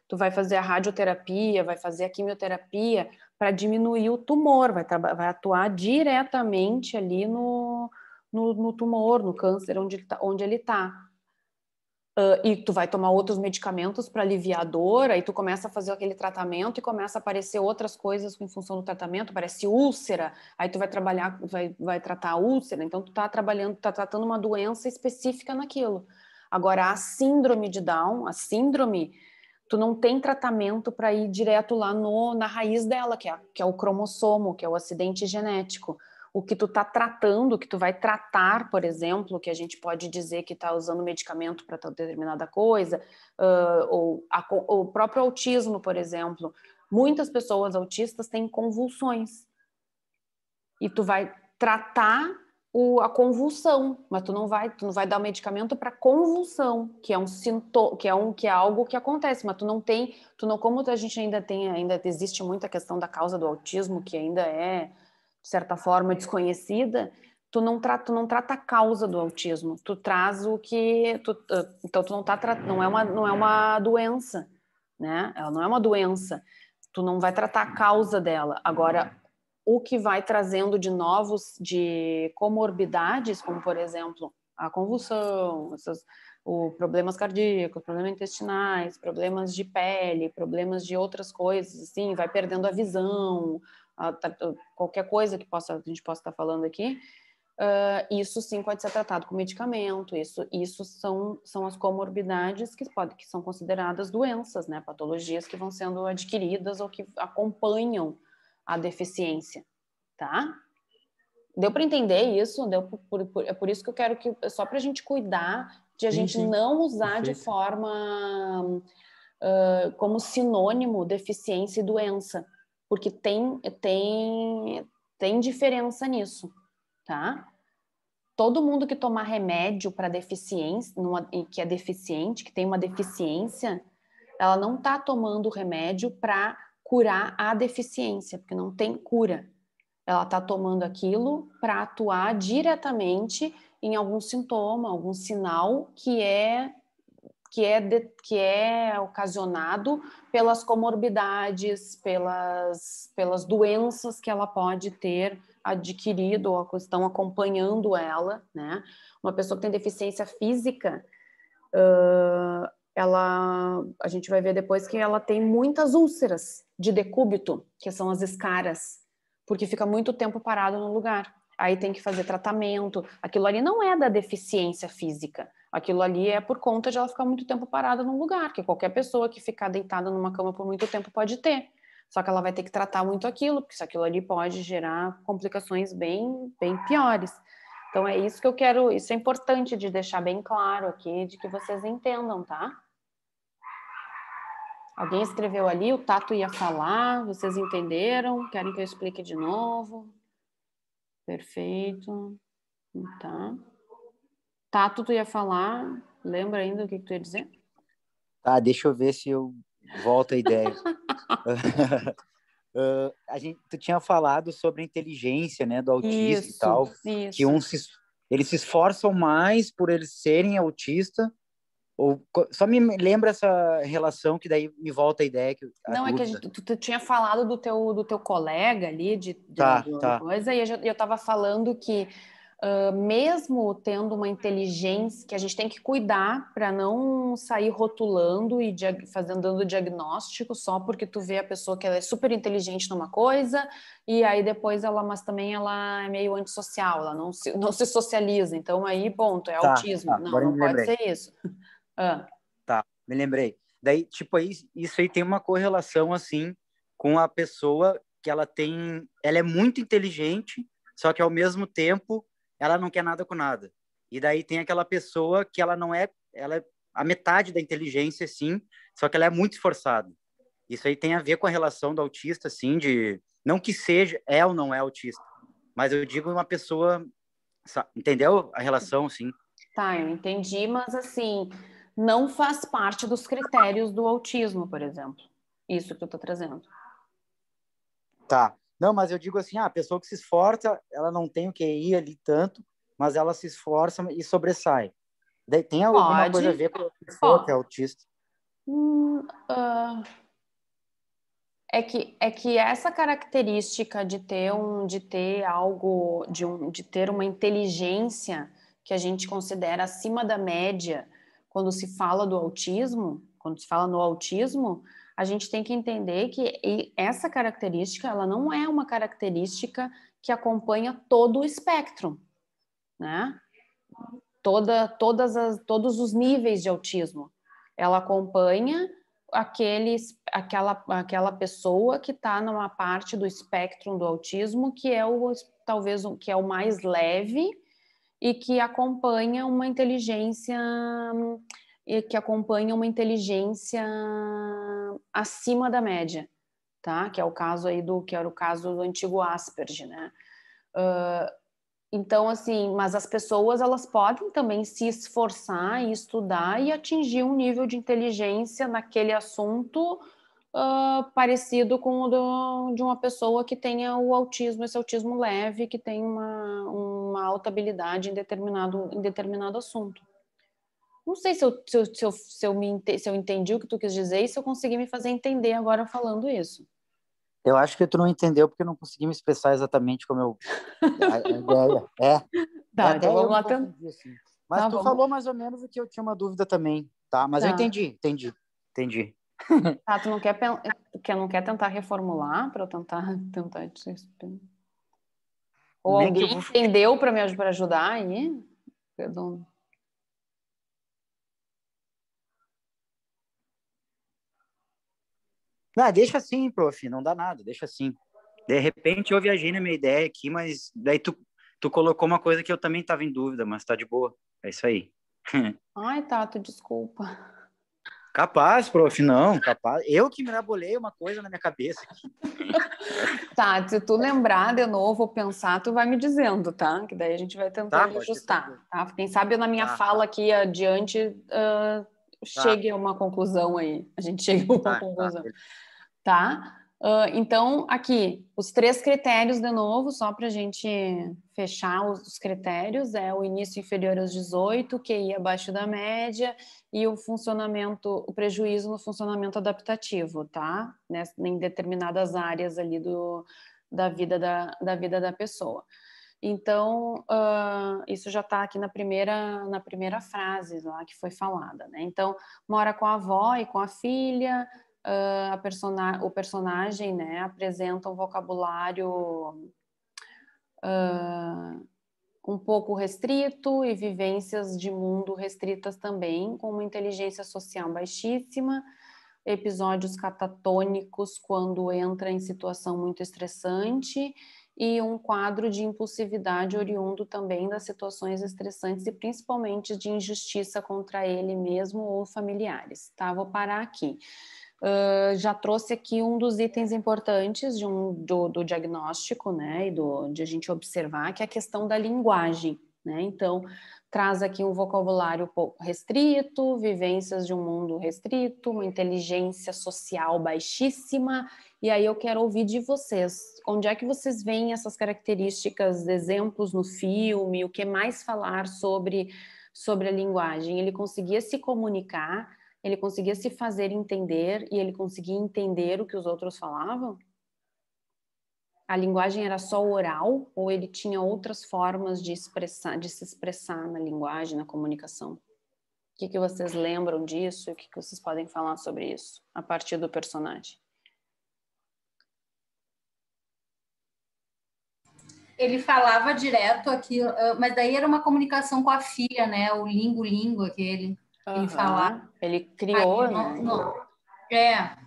Tu vai fazer a radioterapia, vai fazer a quimioterapia para diminuir o tumor, vai atuar diretamente ali no tumor, no câncer, onde ele está. E tu vai tomar outros medicamentos para aliviar a dor, aí tu começa a fazer aquele tratamento e começa a aparecer outras coisas em função do tratamento, aparece úlcera, aí tu vai tratar a úlcera, então tu tá tratando uma doença específica naquilo. Agora, a síndrome de Down, tu não tem tratamento para ir direto lá na raiz dela, que é o cromossomo, que é o acidente genético. O que tu tá tratando, que tu vai tratar, por exemplo, que a gente pode dizer que está usando medicamento para determinada coisa, ou o próprio autismo, por exemplo. Muitas pessoas autistas têm convulsões. E tu vai tratar a convulsão, mas tu não vai dar o medicamento para convulsão, que é um sintoma, que é algo que acontece, mas como a gente ainda existe muita questão da causa do autismo, que ainda é de certa forma desconhecida, tu não trata a causa do autismo, tu traz o que então tu não é uma doença, né? Ela não é uma doença, tu não vai tratar a causa dela. Agora, o que vai trazendo de comorbidades, como por exemplo a convulsão, problemas cardíacos, problemas intestinais, problemas de pele, problemas de outras coisas, assim, vai perdendo a visão, qualquer coisa que a gente possa estar falando aqui, isso sim pode ser tratado com medicamento. Isso são as comorbidades que são consideradas doenças, né? Patologias que vão sendo adquiridas ou que acompanham a deficiência, tá? Deu para entender isso? É por isso que eu quero só para a gente cuidar de a gente não usar de forma como sinônimo deficiência e doença, porque tem diferença nisso, tá? Todo mundo que tomar remédio para deficiência, que é deficiente, que tem uma deficiência, ela não está tomando remédio para curar a deficiência, porque não tem cura. Ela está tomando aquilo para atuar diretamente em algum sintoma, algum sinal que é ocasionado pelas comorbidades, pelas doenças que ela pode ter adquirido ou que estão acompanhando ela, né? Uma pessoa que tem deficiência física, a gente vai ver depois que ela tem muitas úlceras de decúbito, que são as escaras, porque fica muito tempo parado no lugar. Aí tem que fazer tratamento. Aquilo ali não é da deficiência física. Aquilo ali é por conta de ela ficar muito tempo parada num lugar, que qualquer pessoa que ficar deitada numa cama por muito tempo pode ter. Só que ela vai ter que tratar muito aquilo, porque aquilo ali pode gerar complicações bem, bem piores. Então é isso que eu quero, isso é importante de deixar bem claro aqui, de que vocês entendam, tá? Alguém escreveu ali, o Tato ia falar, vocês entenderam? Querem que eu explique de novo? Perfeito. Tá. Tato, tu ia falar, lembra ainda o que tu ia dizer? Tá, deixa eu ver se eu volto a ideia. Tu tinha falado sobre a inteligência, né, do autista e tal, que eles se esforçam mais por eles serem autistas, ou só me lembra essa relação que daí me volta a ideia que não, é que tu tinha falado do teu colega ali tá. coisa, e eu estava falando que mesmo tendo uma inteligência, que a gente tem que cuidar para não sair rotulando e dando diagnóstico só porque tu vê a pessoa que ela é super inteligente numa coisa e aí depois mas também ela é meio antissocial, ela não se socializa, então aí ponto, é autismo. Não pode ser isso. Tá, me lembrei. Daí, tipo, isso aí tem uma correlação, assim, com a pessoa que ela é muito inteligente, só que ao mesmo tempo ela não quer nada com nada. E daí tem aquela pessoa que ela é a metade da inteligência, sim, só que ela é muito esforçada. Isso aí tem a ver com a relação do autista, assim, não que seja, ou não é autista, mas eu digo uma pessoa, entendeu a relação, assim? Tá, eu entendi, mas assim, não faz parte dos critérios do autismo, por exemplo. Isso que eu tô trazendo. Tá. Não, mas eu digo assim, a pessoa que se esforça, ela não tem o QI ali tanto, mas ela se esforça e sobressai. Daí tem alguma coisa a ver com a pessoa que é autista? É que essa característica de ter uma inteligência que a gente considera acima da média quando se fala do autismo, quando se fala no autismo, a gente tem que entender que essa característica, ela não é uma característica que acompanha todo o espectro, né? Todos os níveis de autismo. Ela acompanha aquela pessoa que está numa parte do espectro do autismo que é talvez que é o mais leve e que acompanha uma inteligência acima da média, tá? Que é o caso aí que era o caso do antigo Asperger, né? Então, assim, mas as pessoas, elas podem também se esforçar e estudar e atingir um nível de inteligência naquele assunto parecido com o de uma pessoa que tenha esse autismo leve, que tem uma alta habilidade em determinado assunto. Não sei se eu entendi o que tu quis dizer e se eu consegui me fazer entender agora falando isso. Eu acho que tu não entendeu porque eu não consegui me expressar exatamente como eu... A ideia Tá, então vamos lá. Assim. Mas tu falou mais ou menos o que eu tinha uma dúvida também, tá? Mas eu entendi. Tá, tu não quer tentar reformular para eu tentar ou alguém entendeu para me ajudar aí? Perdão. Não, deixa assim, prof, não dá nada, deixa assim. De repente eu viajei na minha ideia aqui, mas daí tu colocou uma coisa que eu também estava em dúvida, mas tá de boa. É isso aí. Ai, Tato, desculpa. Capaz, prof, não, capaz. Eu que mirabolei uma coisa na minha cabeça aqui. Tá, se tu lembrar de novo ou pensar, tu vai me dizendo, tá? Que daí a gente vai tentando ajustar, tá? Quem sabe na minha fala aqui adiante chegue a uma conclusão aí. A gente chega a uma conclusão. Tá? Então, aqui, os 3 critérios de novo, só para a gente fechar os critérios, é o início inferior aos 18, QI abaixo da média e o prejuízo no funcionamento adaptativo, tá? Em determinadas áreas ali da vida da pessoa. Então, isso já está aqui na primeira frase lá que foi falada, né? Então, mora com a avó e com a filha. O personagem, né, apresenta um vocabulário um pouco restrito e vivências de mundo restritas também, com uma inteligência social baixíssima, episódios catatônicos quando entra em situação muito estressante e um quadro de impulsividade oriundo também das situações estressantes e principalmente de injustiça contra ele mesmo ou familiares, tá? Vou parar aqui. Já trouxe aqui um dos itens importantes do diagnóstico, né, e de a gente observar, que é a questão da linguagem, né? Então, traz aqui um vocabulário pouco restrito, vivências de um mundo restrito, uma inteligência social baixíssima, e aí eu quero ouvir de vocês, onde é que vocês veem essas características, exemplos no filme, o que mais falar sobre a linguagem? Ele conseguia se comunicar, ele conseguia se fazer entender e ele conseguia entender o que os outros falavam? A linguagem era só oral ou ele tinha outras formas de se expressar na linguagem, na comunicação? O que vocês lembram disso? O que vocês podem falar sobre isso a partir do personagem? Ele falava direto aqui, mas daí era uma comunicação com a filha, né? O lingo aquele. Ele falava. Ele criou, aí, né?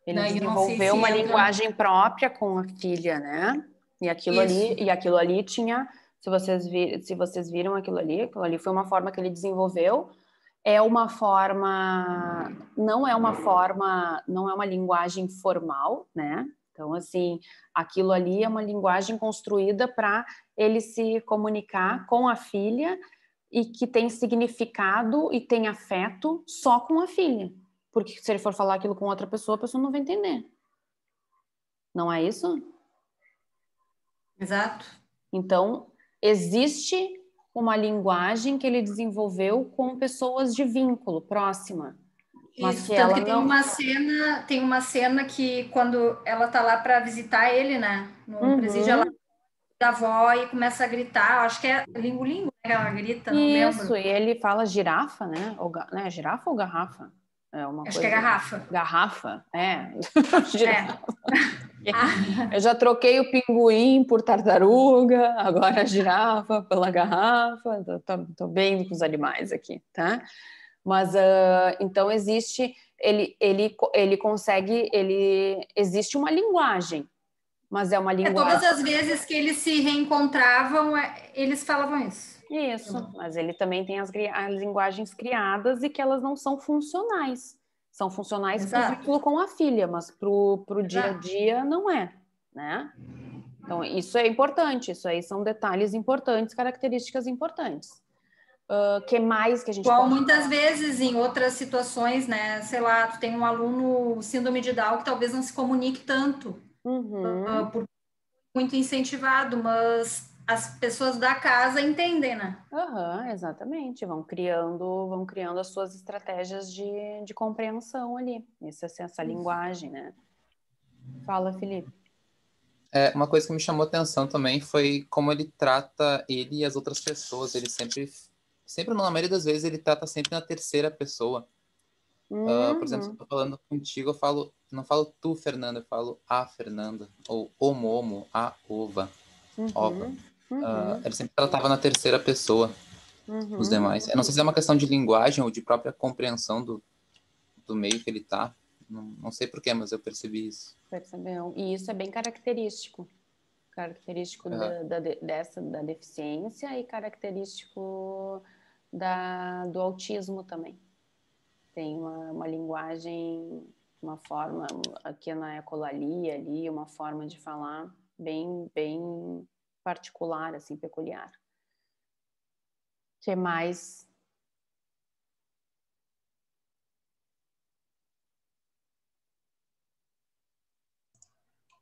Ele desenvolveu uma linguagem própria com a filha, né? E aquilo ali tinha, se vocês viram aquilo ali foi uma forma que ele desenvolveu. Não é uma linguagem formal, né? Então, assim, aquilo ali é uma linguagem construída para ele se comunicar com a filha e que tem significado e tem afeto só com a filha. Porque se ele for falar aquilo com outra pessoa, a pessoa não vai entender. Não é isso? Exato. Então, existe uma linguagem que ele desenvolveu com pessoas de vínculo, próxima. Mas isso, que tanto ela que tem uma cena que quando ela tá lá para visitar ele, né? No presídio, ela da avó e começa a gritar, acho que é lingo-lingo, né, que ela grita, não lembro. Isso, e ele fala girafa, né? Né? Girafa ou garrafa? Acho que é garrafa. Garrafa, Eu já troquei o pinguim por tartaruga, agora a girafa pela garrafa, tô bem com os animais aqui, tá? Mas, então, existe existe uma linguagem, mas é uma linguagem... todas as vezes que eles se reencontravam, eles falavam isso. Isso, mas ele também tem as linguagens criadas e que elas não são funcionais. São funcionais para o vínculo com a filha, mas para o dia a dia não é, né? Então, isso é importante, isso aí são detalhes importantes, características importantes. Que mais que a gente pode muitas falar? Vezes, em outras situações, né? Sei lá, tu tem um aluno síndrome de Down que talvez não se comunique tanto, por muito incentivado, mas as pessoas da casa entendem, né? Exatamente, vão criando as suas estratégias de compreensão ali, essa linguagem, né? Fala, Felipe. Uma coisa que me chamou atenção também foi como ele trata ele e as outras pessoas. Ele sempre não, na maioria das vezes, ele trata sempre na terceira pessoa. Por exemplo, se eu tô falando contigo, não falo tu, Fernanda, eu falo a Fernanda, ou o Momo, a Ova, Ova. Ele sempre tratava na terceira pessoa os demais. Eu não sei se é uma questão de linguagem ou de própria compreensão do meio que ele tá. Não sei porquê, mas eu percebi isso. Percebeu? E isso é bem característico da deficiência e característico do autismo também. tem uma linguagem, uma forma, aqui na ecolalia ali, uma forma de falar bem particular, assim, peculiar. Que mais?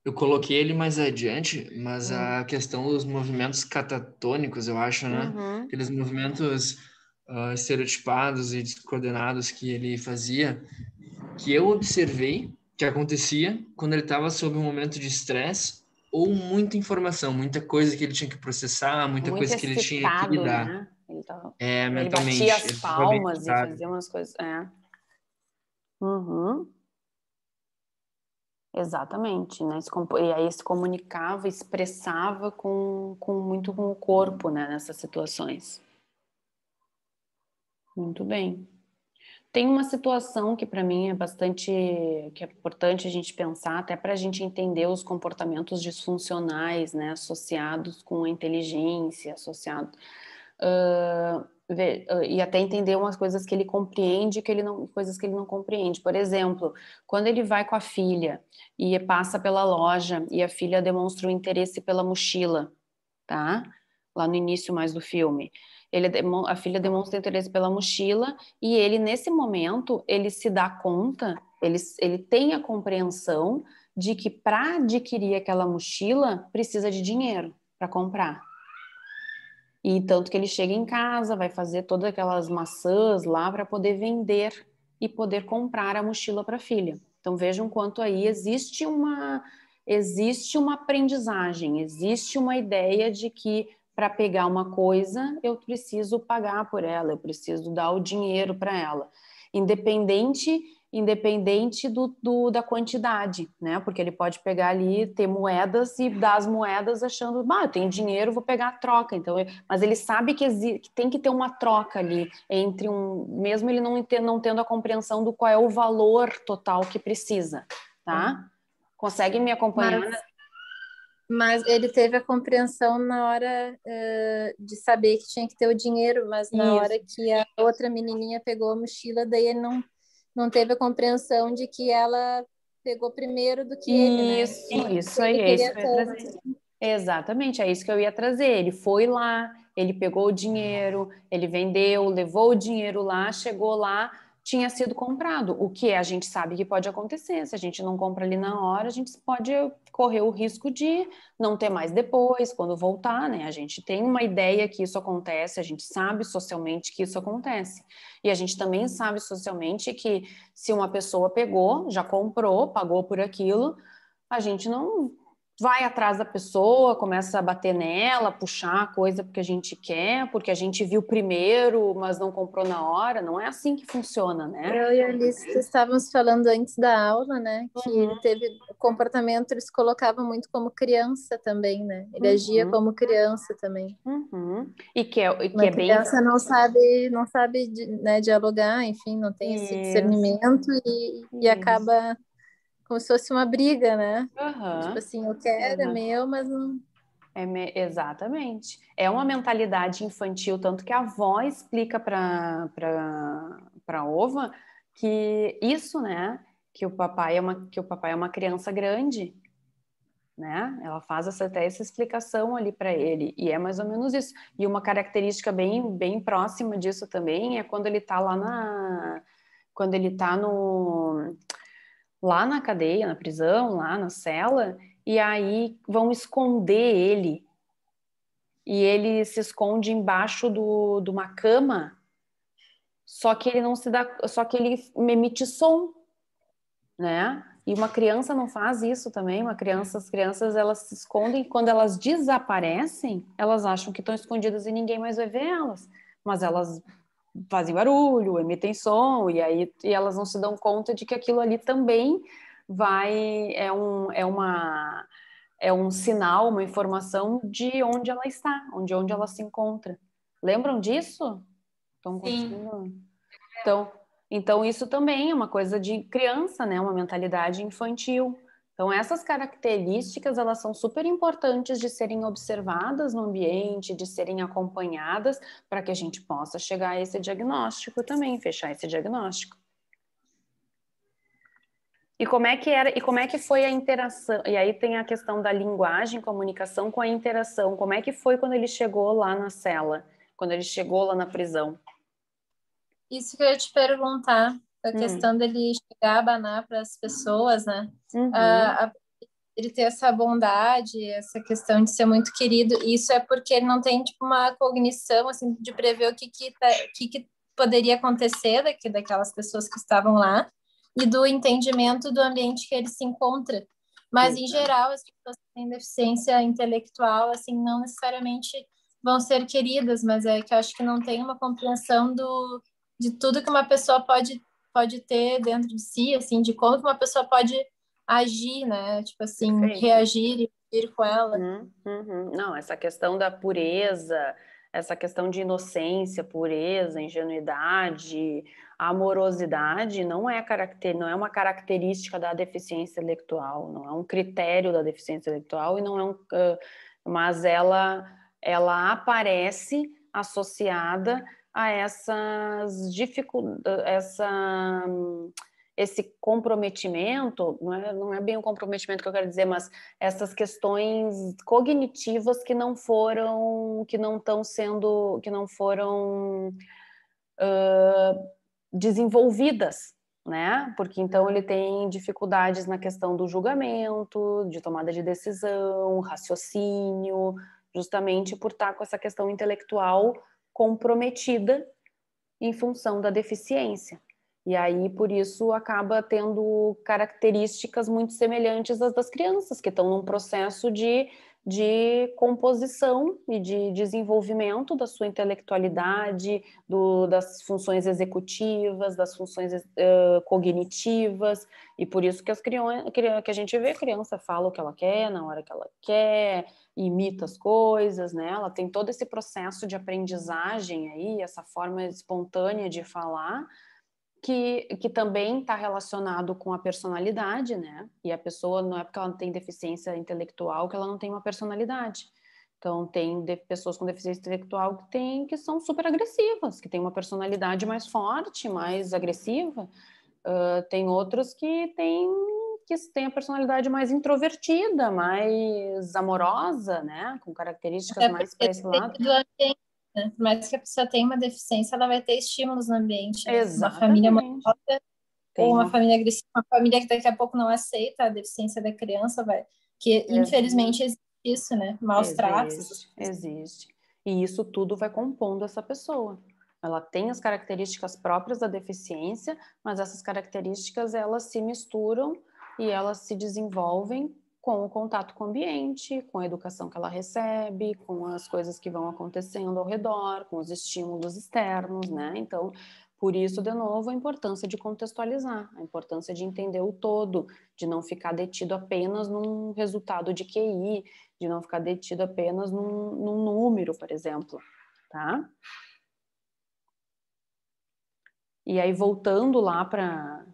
Eu coloquei ele mais adiante, mas a questão dos movimentos catatônicos, eu acho, né? Aqueles movimentos estereotipados e descoordenados que ele fazia, que eu observei que acontecia quando ele estava sob um momento de estresse ou muita informação, muita coisa que ele tinha que processar, muita Muito coisa que ele tinha que lidar. Né? Ele Mentalmente. batia as palmas e fazia umas coisas. Exatamente, né? E aí se comunicava, expressava muito com o corpo, né? Nessas situações. Muito bem. Tem uma situação que para mim que é importante a gente pensar, até para a gente entender os comportamentos disfuncionais, né? Associados com a inteligência, e até entender umas coisas que ele compreende, coisas que ele não compreende. Por exemplo, quando ele vai com a filha e passa pela loja e a filha demonstra um interesse pela mochila, tá? Lá no início mais do filme. A filha demonstra interesse pela mochila e ele, nesse momento, ele se dá conta, ele tem a compreensão de que para adquirir aquela mochila precisa de dinheiro para comprar. E tanto que ele chega em casa, vai fazer todas aquelas maçãs lá para poder vender e poder comprar a mochila para a filha. Então vejam quanto aí existe uma aprendizagem, existe uma ideia de que para pegar uma coisa eu preciso pagar por ela, eu preciso dar o dinheiro para ela, independente da quantidade, né? Porque ele pode pegar ali, ter moedas e dar as moedas achando, eu tenho dinheiro, vou pegar a troca. Então, mas ele sabe que tem que ter uma troca ali entre mesmo ele não tendo a compreensão do qual é o valor total que precisa, tá? Consegue me acompanhar? Mas ele teve a compreensão na hora de saber que tinha que ter o dinheiro, mas na hora que a outra menininha pegou a mochila, daí ele não teve a compreensão de que ela pegou primeiro do que ele, né? Isso aí, é isso que eu ia trazer. Exatamente, é isso que eu ia trazer. Ele foi lá, ele pegou o dinheiro, ele vendeu, levou o dinheiro lá, chegou lá, tinha sido comprado. O que a gente sabe que pode acontecer. Se a gente não compra ali na hora, a gente pode correr o risco de não ter mais depois, quando voltar, né? A gente tem uma ideia que isso acontece, a gente sabe socialmente que isso acontece. E a gente também sabe socialmente que se uma pessoa pegou, já comprou, pagou por aquilo, a gente não vai atrás da pessoa, começa a bater nela, puxar a coisa porque a gente quer, porque a gente viu primeiro, mas não comprou na hora. Não é assim que funciona, né? Eu e a Alice estávamos falando antes da aula, né? Que ele teve comportamento, ele se colocava muito como criança também, né? Ele agia como criança também. E que é criança não sabe né, dialogar, enfim, não tem esse discernimento e acaba como se fosse uma briga, né? Tipo assim, eu quero, é meu, mas não... Exatamente. É uma mentalidade infantil, tanto que a avó explica para Ova que isso, né? Que o papai é uma criança grande, né? Ela faz até essa explicação ali para ele, e é mais ou menos isso. E uma característica bem próxima disso também é quando ele está lá na cadeia, na prisão, lá na cela, e aí vão esconder ele. E ele se esconde embaixo de uma cama, só que ele emite som, né? E uma criança não faz isso também. As crianças elas se escondem, quando elas desaparecem, elas acham que estão escondidas e ninguém mais vai ver elas. Mas elas fazem barulho, emitem som, e elas não se dão conta de que aquilo ali também é um sinal, uma informação de onde ela está, onde ela se encontra. Lembram disso? Sim. Então isso também é uma coisa de criança, né? Uma mentalidade infantil. Então essas características, elas são super importantes de serem observadas no ambiente, de serem acompanhadas, para que a gente possa chegar a esse diagnóstico também, fechar esse diagnóstico. E como é que era, e como é que foi a interação? E aí tem a questão da linguagem, comunicação com a interação. Como é que foi quando ele chegou lá na cela? Quando ele chegou lá na prisão? Isso que eu ia te perguntar, a questão dele chegar a abanar para as pessoas, né? Ele ter essa bondade, essa questão de ser muito querido, e isso é porque ele não tem, tipo, uma cognição, assim, de prever o que poderia acontecer daquelas pessoas que estavam lá, e do entendimento do ambiente que ele se encontra. Mas, em geral, as pessoas que têm deficiência intelectual, assim, não necessariamente vão ser queridas, mas é que eu acho que não tem uma compreensão de tudo que uma pessoa pode ter dentro de si, assim, de como que uma pessoa pode agir, né? Tipo assim, reagir e ir com ela. Não, essa questão da pureza, essa questão de inocência, pureza, ingenuidade, amorosidade não é uma característica da deficiência intelectual, não é um critério da deficiência intelectual e não é mas ela aparece associada a essas dificuldades, esse comprometimento, não é bem um comprometimento que eu quero dizer, mas essas questões cognitivas que não foram desenvolvidas, né? Porque então ele tem dificuldades na questão do julgamento, de tomada de decisão, raciocínio, justamente por estar com essa questão intelectual comprometida em função da deficiência. E aí, por isso, acaba tendo características muito semelhantes às das crianças, que estão num processo de composição e de desenvolvimento da sua intelectualidade, das funções executivas, das funções cognitivas, e por isso que que a gente vê a criança fala o que ela quer, na hora que ela quer, imita as coisas, né? Ela tem todo esse processo de aprendizagem aí, essa forma espontânea de falar, que também está relacionado com a personalidade, né? E a pessoa, não é porque ela tem deficiência intelectual que ela não tem uma personalidade. Então, tem pessoas com deficiência intelectual que são super agressivas, que têm uma personalidade mais forte, mais agressiva. Tem outros que têm a personalidade mais introvertida, mais amorosa, né? Com características mais para esse lado. Por mais que a pessoa tenha uma deficiência, ela vai ter estímulos no ambiente. Né? Exatamente. Uma família amorosa ou uma família agressiva, uma família que daqui a pouco não aceita a deficiência da criança, que infelizmente existe isso, né? Maus tratos. Existe. E isso tudo vai compondo essa pessoa. Ela tem as características próprias da deficiência, mas essas características, elas se misturam e elas se desenvolvem com o contato com o ambiente, com a educação que ela recebe, com as coisas que vão acontecendo ao redor, com os estímulos externos, né? Então, por isso, de novo, a importância de contextualizar, a importância de entender o todo, de não ficar detido apenas num resultado de QI, de não ficar detido apenas num número, por exemplo, tá? E aí, voltando lá para...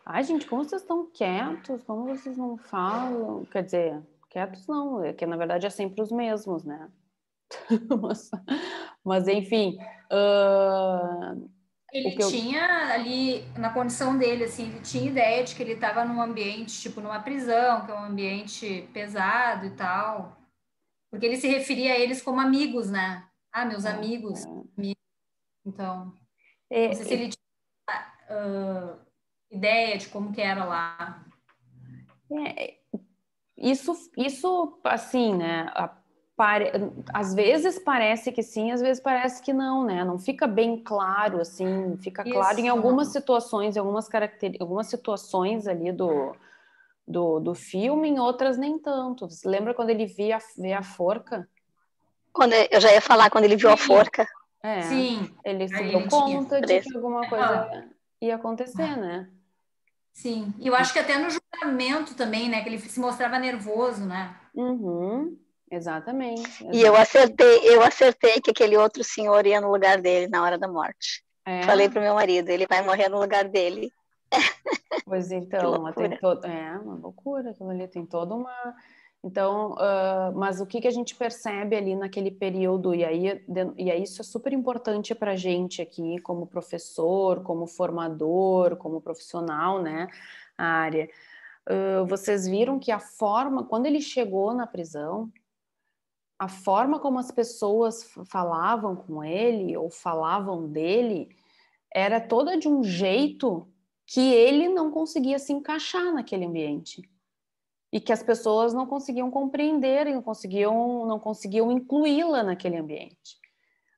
Ai, gente, como vocês estão quietos? Como vocês não falam? Quer dizer, quietos não, é que na verdade é sempre os mesmos, né? mas enfim... Ele tinha ali, na condição dele, assim, ele tinha ideia de que ele estava num ambiente, tipo, numa prisão, que é um ambiente pesado e tal. Porque ele se referia a eles como amigos, né? Ah, meus amigos. Então, não sei se ele tinha ideia de como que era lá. Isso assim, né? Às vezes parece que sim, às vezes parece que não, né? Não fica bem claro, assim, fica claro em algumas situações, algumas situações ali do filme, em outras nem tanto. Você lembra quando ele vê a forca? Eu já ia falar, quando ele viu a forca. Sim. Ele se deu conta de que alguma coisa ia acontecer, né? Sim, e eu acho que até no julgamento também, né? Que ele se mostrava nervoso, né? Exatamente. E eu acertei que aquele outro senhor ia no lugar dele na hora da morte. Falei pro meu marido, ele vai morrer no lugar dele. Pois então, tem uma loucura aquilo ali, tem toda uma... Então, mas o que a gente percebe ali naquele período, e aí isso é super importante para a gente aqui, como professor, como formador, como profissional, né, a área. vocês viram que a forma, quando ele chegou na prisão, a forma como as pessoas falavam com ele ou falavam dele era toda de um jeito que ele não conseguia se encaixar naquele ambiente. E que as pessoas não conseguiam compreender, não conseguiam incluí-la naquele ambiente.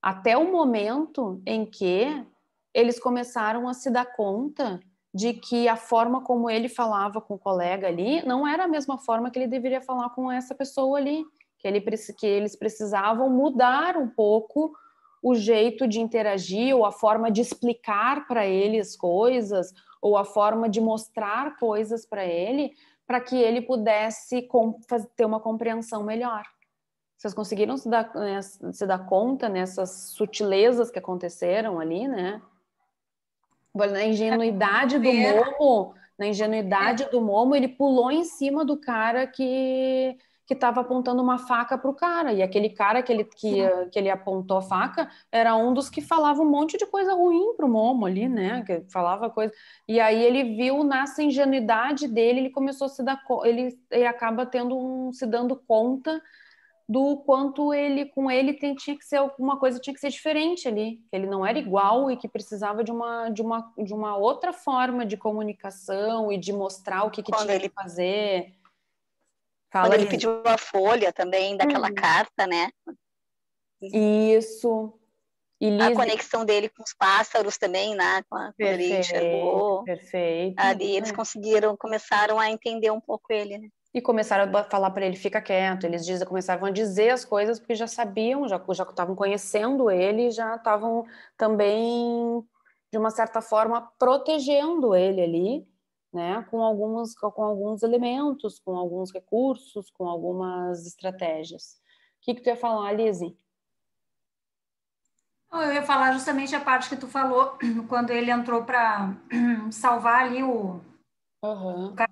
Até o momento em que eles começaram a se dar conta de que a forma como ele falava com o colega ali não era a mesma forma que ele deveria falar com essa pessoa ali, que eles precisavam mudar um pouco o jeito de interagir, ou a forma de explicar para eles coisas, ou a forma de mostrar coisas para ele, para que ele pudesse ter uma compreensão melhor. Vocês conseguiram se dar conta nessas sutilezas que aconteceram ali, né? Na ingenuidade do Momo, ele pulou em cima do cara que estava apontando uma faca para o cara, e aquele cara que ele apontou a faca era um dos que falava um monte de coisa ruim para o Momo ali, né? Que falava coisa. E aí ele viu nessa ingenuidade dele, ele começou a ele acaba se dando conta do quanto tinha que ser alguma coisa, tinha que ser diferente ali, que ele não era igual e que precisava de uma outra forma de comunicação e de mostrar o que tinha que fazer. Quando ele pediu a folha também daquela carta, né? Isso. E a conexão dele com os pássaros também, né? Quando ele enxergou. Perfeito. Ali eles começaram a entender um pouco ele, né? E começaram a falar para ele, fica quieto. Eles começavam a dizer as coisas porque já sabiam, já estavam conhecendo ele, já estavam também, de uma certa forma, protegendo ele ali, né? Com alguns elementos, com alguns recursos, com algumas estratégias. O que tu ia falar, Lizzy? Eu ia falar justamente a parte que tu falou, quando ele entrou para salvar ali o cara.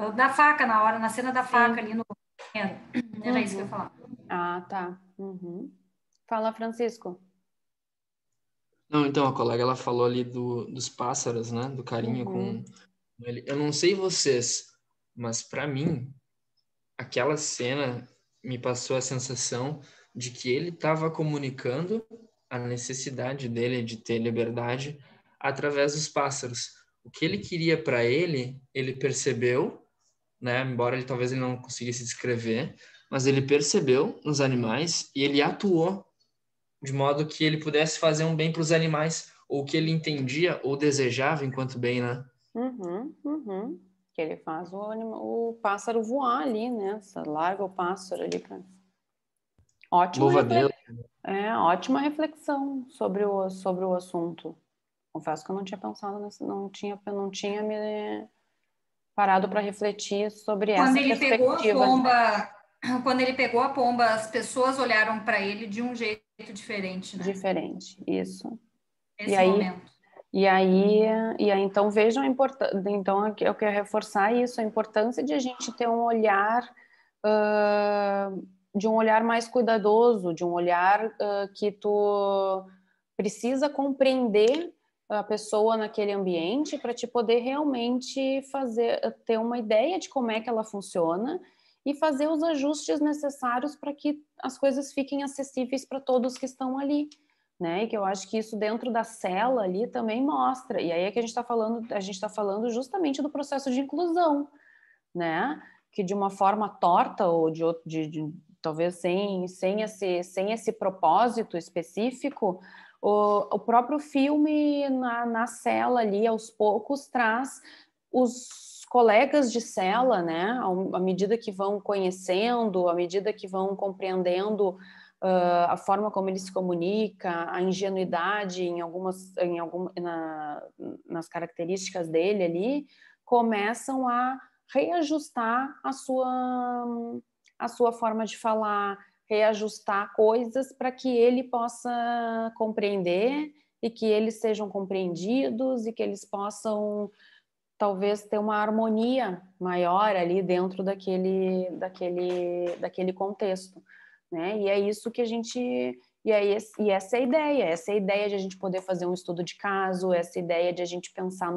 O da faca, na cena da faca ali no banheiro. Era isso que eu ia falar. Ah, tá. Fala, Francisco. Não, então, a colega, ela falou ali dos pássaros, né? Do carinho com ele. Eu não sei vocês, mas para mim, aquela cena me passou a sensação de que ele estava comunicando a necessidade dele de ter liberdade através dos pássaros. O que ele queria para ele percebeu, né? Embora talvez ele não conseguisse descrever, mas ele percebeu nos animais e ele atuou de modo que ele pudesse fazer um bem para os animais, ou que ele entendia ou desejava enquanto bem, né? Que ele faz o pássaro voar ali, né? Larga o pássaro ali para... Ótima reflexão sobre o assunto. Confesso que eu não tinha pensado nisso, não tinha me parado para refletir sobre essa perspectiva. Quando ele pegou a pomba, as pessoas olharam para ele de um jeito diferente, né? Diferente, isso. Nesse momento. E aí, então vejam a importância. Então eu quero reforçar isso, a importância de a gente ter um olhar mais cuidadoso, de um olhar que tu precisa compreender a pessoa naquele ambiente para te poder realmente ter uma ideia de como é que ela funciona e fazer os ajustes necessários para que as coisas fiquem acessíveis para todos que estão ali, né? E que eu acho que isso dentro da cela ali também mostra. E aí é que a gente está falando justamente do processo de inclusão, né? Que de uma forma torta ou talvez sem esse propósito específico, o próprio filme na cela ali, aos poucos, traz os colegas de cela, né, à medida que vão conhecendo, à medida que vão compreendendo a forma como ele se comunica, a ingenuidade nas características dele ali, começam a reajustar a sua forma de falar, reajustar coisas para que ele possa compreender e que eles sejam compreendidos e que eles possam talvez ter uma harmonia maior ali dentro daquele contexto, né? E é isso que a gente E essa é a ideia de a gente poder fazer um estudo de caso, essa ideia de a gente pensar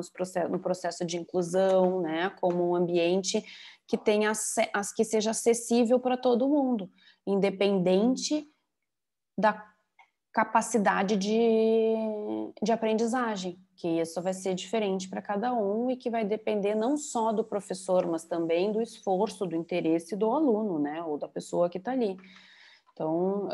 no processo de inclusão, né, como um ambiente que que seja acessível para todo mundo, independente da capacidade de aprendizagem, que isso vai ser diferente para cada um e que vai depender não só do professor, mas também do esforço, do interesse do aluno, né, ou da pessoa que está ali. Então,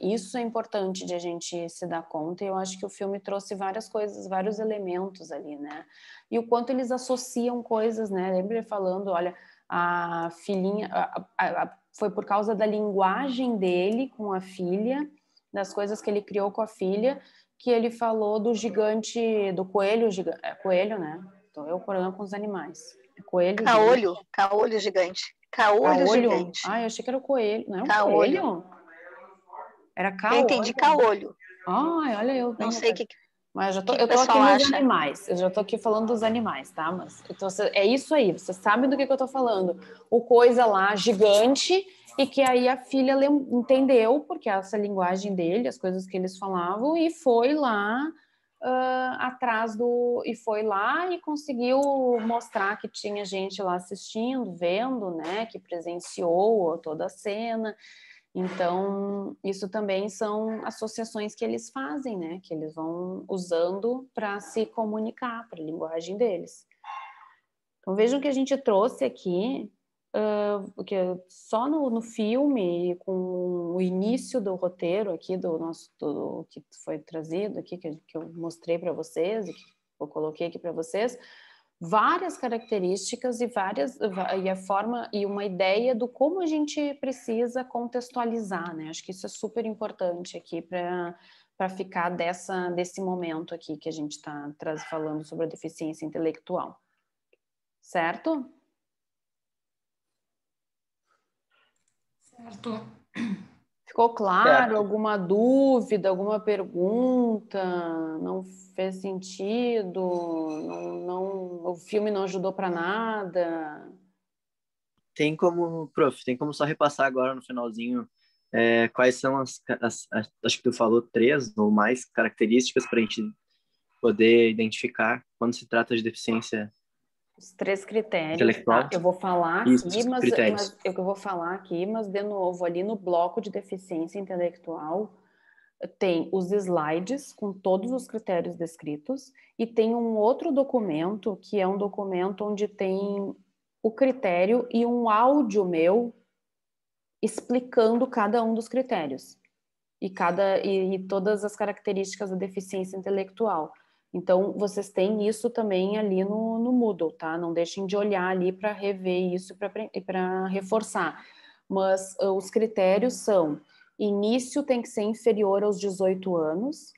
isso é importante de a gente se dar conta, e eu acho que o filme trouxe várias coisas, vários elementos ali, né? E o quanto eles associam coisas, né? Lembra falando, olha, a filhinha, foi por causa da linguagem dele com a filha, das coisas que ele criou com a filha, que ele falou do gigante, do coelho, coelho, né? Então, eu problema com os animais. Coelho, caolho gigante. Caolho gigante. Ah, eu achei que era o coelho. Não é um caolho. Coelho? Era caolho. Eu entendi caolho. Ai, olha eu. Não sei o que. Mas eu tô aqui nos animais. Eu já tô aqui falando dos animais, tá? Mas então, é isso aí. Vocês sabem do que eu tô falando. O coisa lá gigante, e que aí a filha entendeu, porque essa linguagem dele, as coisas que eles falavam, e foi lá e foi lá e conseguiu mostrar que tinha gente lá assistindo, vendo, né? Que presenciou toda a cena. Então, isso também são associações que eles fazem, né? Que eles vão usando para se comunicar, para a linguagem deles. Então, vejam que a gente trouxe aqui, porque só no filme, com o início do roteiro aqui, do que foi trazido aqui, que eu mostrei para vocês, e que eu coloquei aqui para vocês, várias características e a forma e uma ideia do como a gente precisa contextualizar, né? Acho que isso é super importante aqui para ficar desse momento aqui que a gente está falando sobre a deficiência intelectual. Certo? Certo. Ficou claro? Certo. Alguma dúvida, alguma pergunta? Não fez sentido? O filme não ajudou para nada? Prof, tem como só repassar agora no finalzinho quais são acho que tu falou 3 ou mais características para a gente poder identificar quando se trata de deficiência os 3 critérios, tá? Eu vou falar aqui, mas de novo, ali no bloco de deficiência intelectual, tem os slides com todos os critérios descritos e tem um outro documento, que é um documento onde tem o critério e um áudio meu explicando cada um dos critérios e todas as características da deficiência intelectual. Então, vocês têm isso também ali no Moodle, tá? Não deixem de olhar ali para rever isso e para reforçar. Mas os critérios são: início tem que ser inferior aos 18 anos.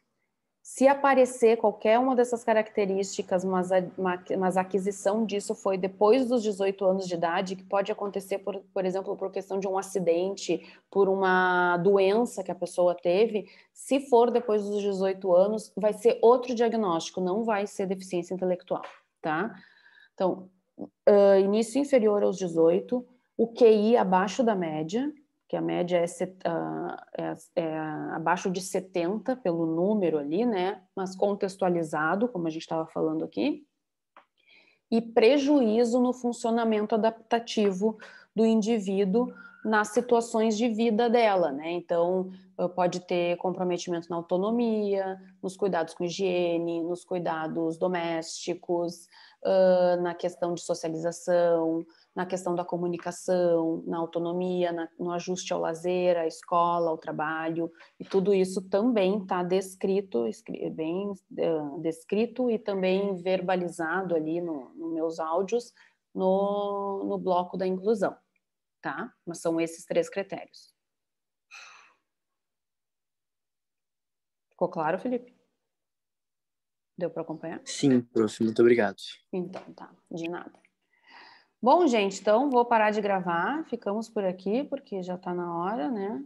Se aparecer qualquer uma dessas características, mas a aquisição disso foi depois dos 18 anos de idade, que pode acontecer, por exemplo, por questão de um acidente, por uma doença que a pessoa teve, se for depois dos 18 anos, vai ser outro diagnóstico, não vai ser deficiência intelectual, tá? Então, início inferior aos 18, o QI abaixo da média, que a média é abaixo de 70 pelo número ali, né? Mas contextualizado, como a gente estava falando aqui. E prejuízo no funcionamento adaptativo do indivíduo nas situações de vida dela, né? Então, pode ter comprometimento na autonomia, nos cuidados com higiene, nos cuidados domésticos, na questão de socialização, na questão da comunicação, na autonomia, no ajuste ao lazer, à escola, ao trabalho, e tudo isso também está descrito, bem descrito e também verbalizado ali nos meus áudios no bloco da inclusão, tá? Mas são esses 3 critérios. Ficou claro, Felipe? Deu para acompanhar? Sim, prof, muito obrigado. Então, tá, de nada. Bom, gente, então vou parar de gravar, ficamos por aqui, porque já está na hora, né?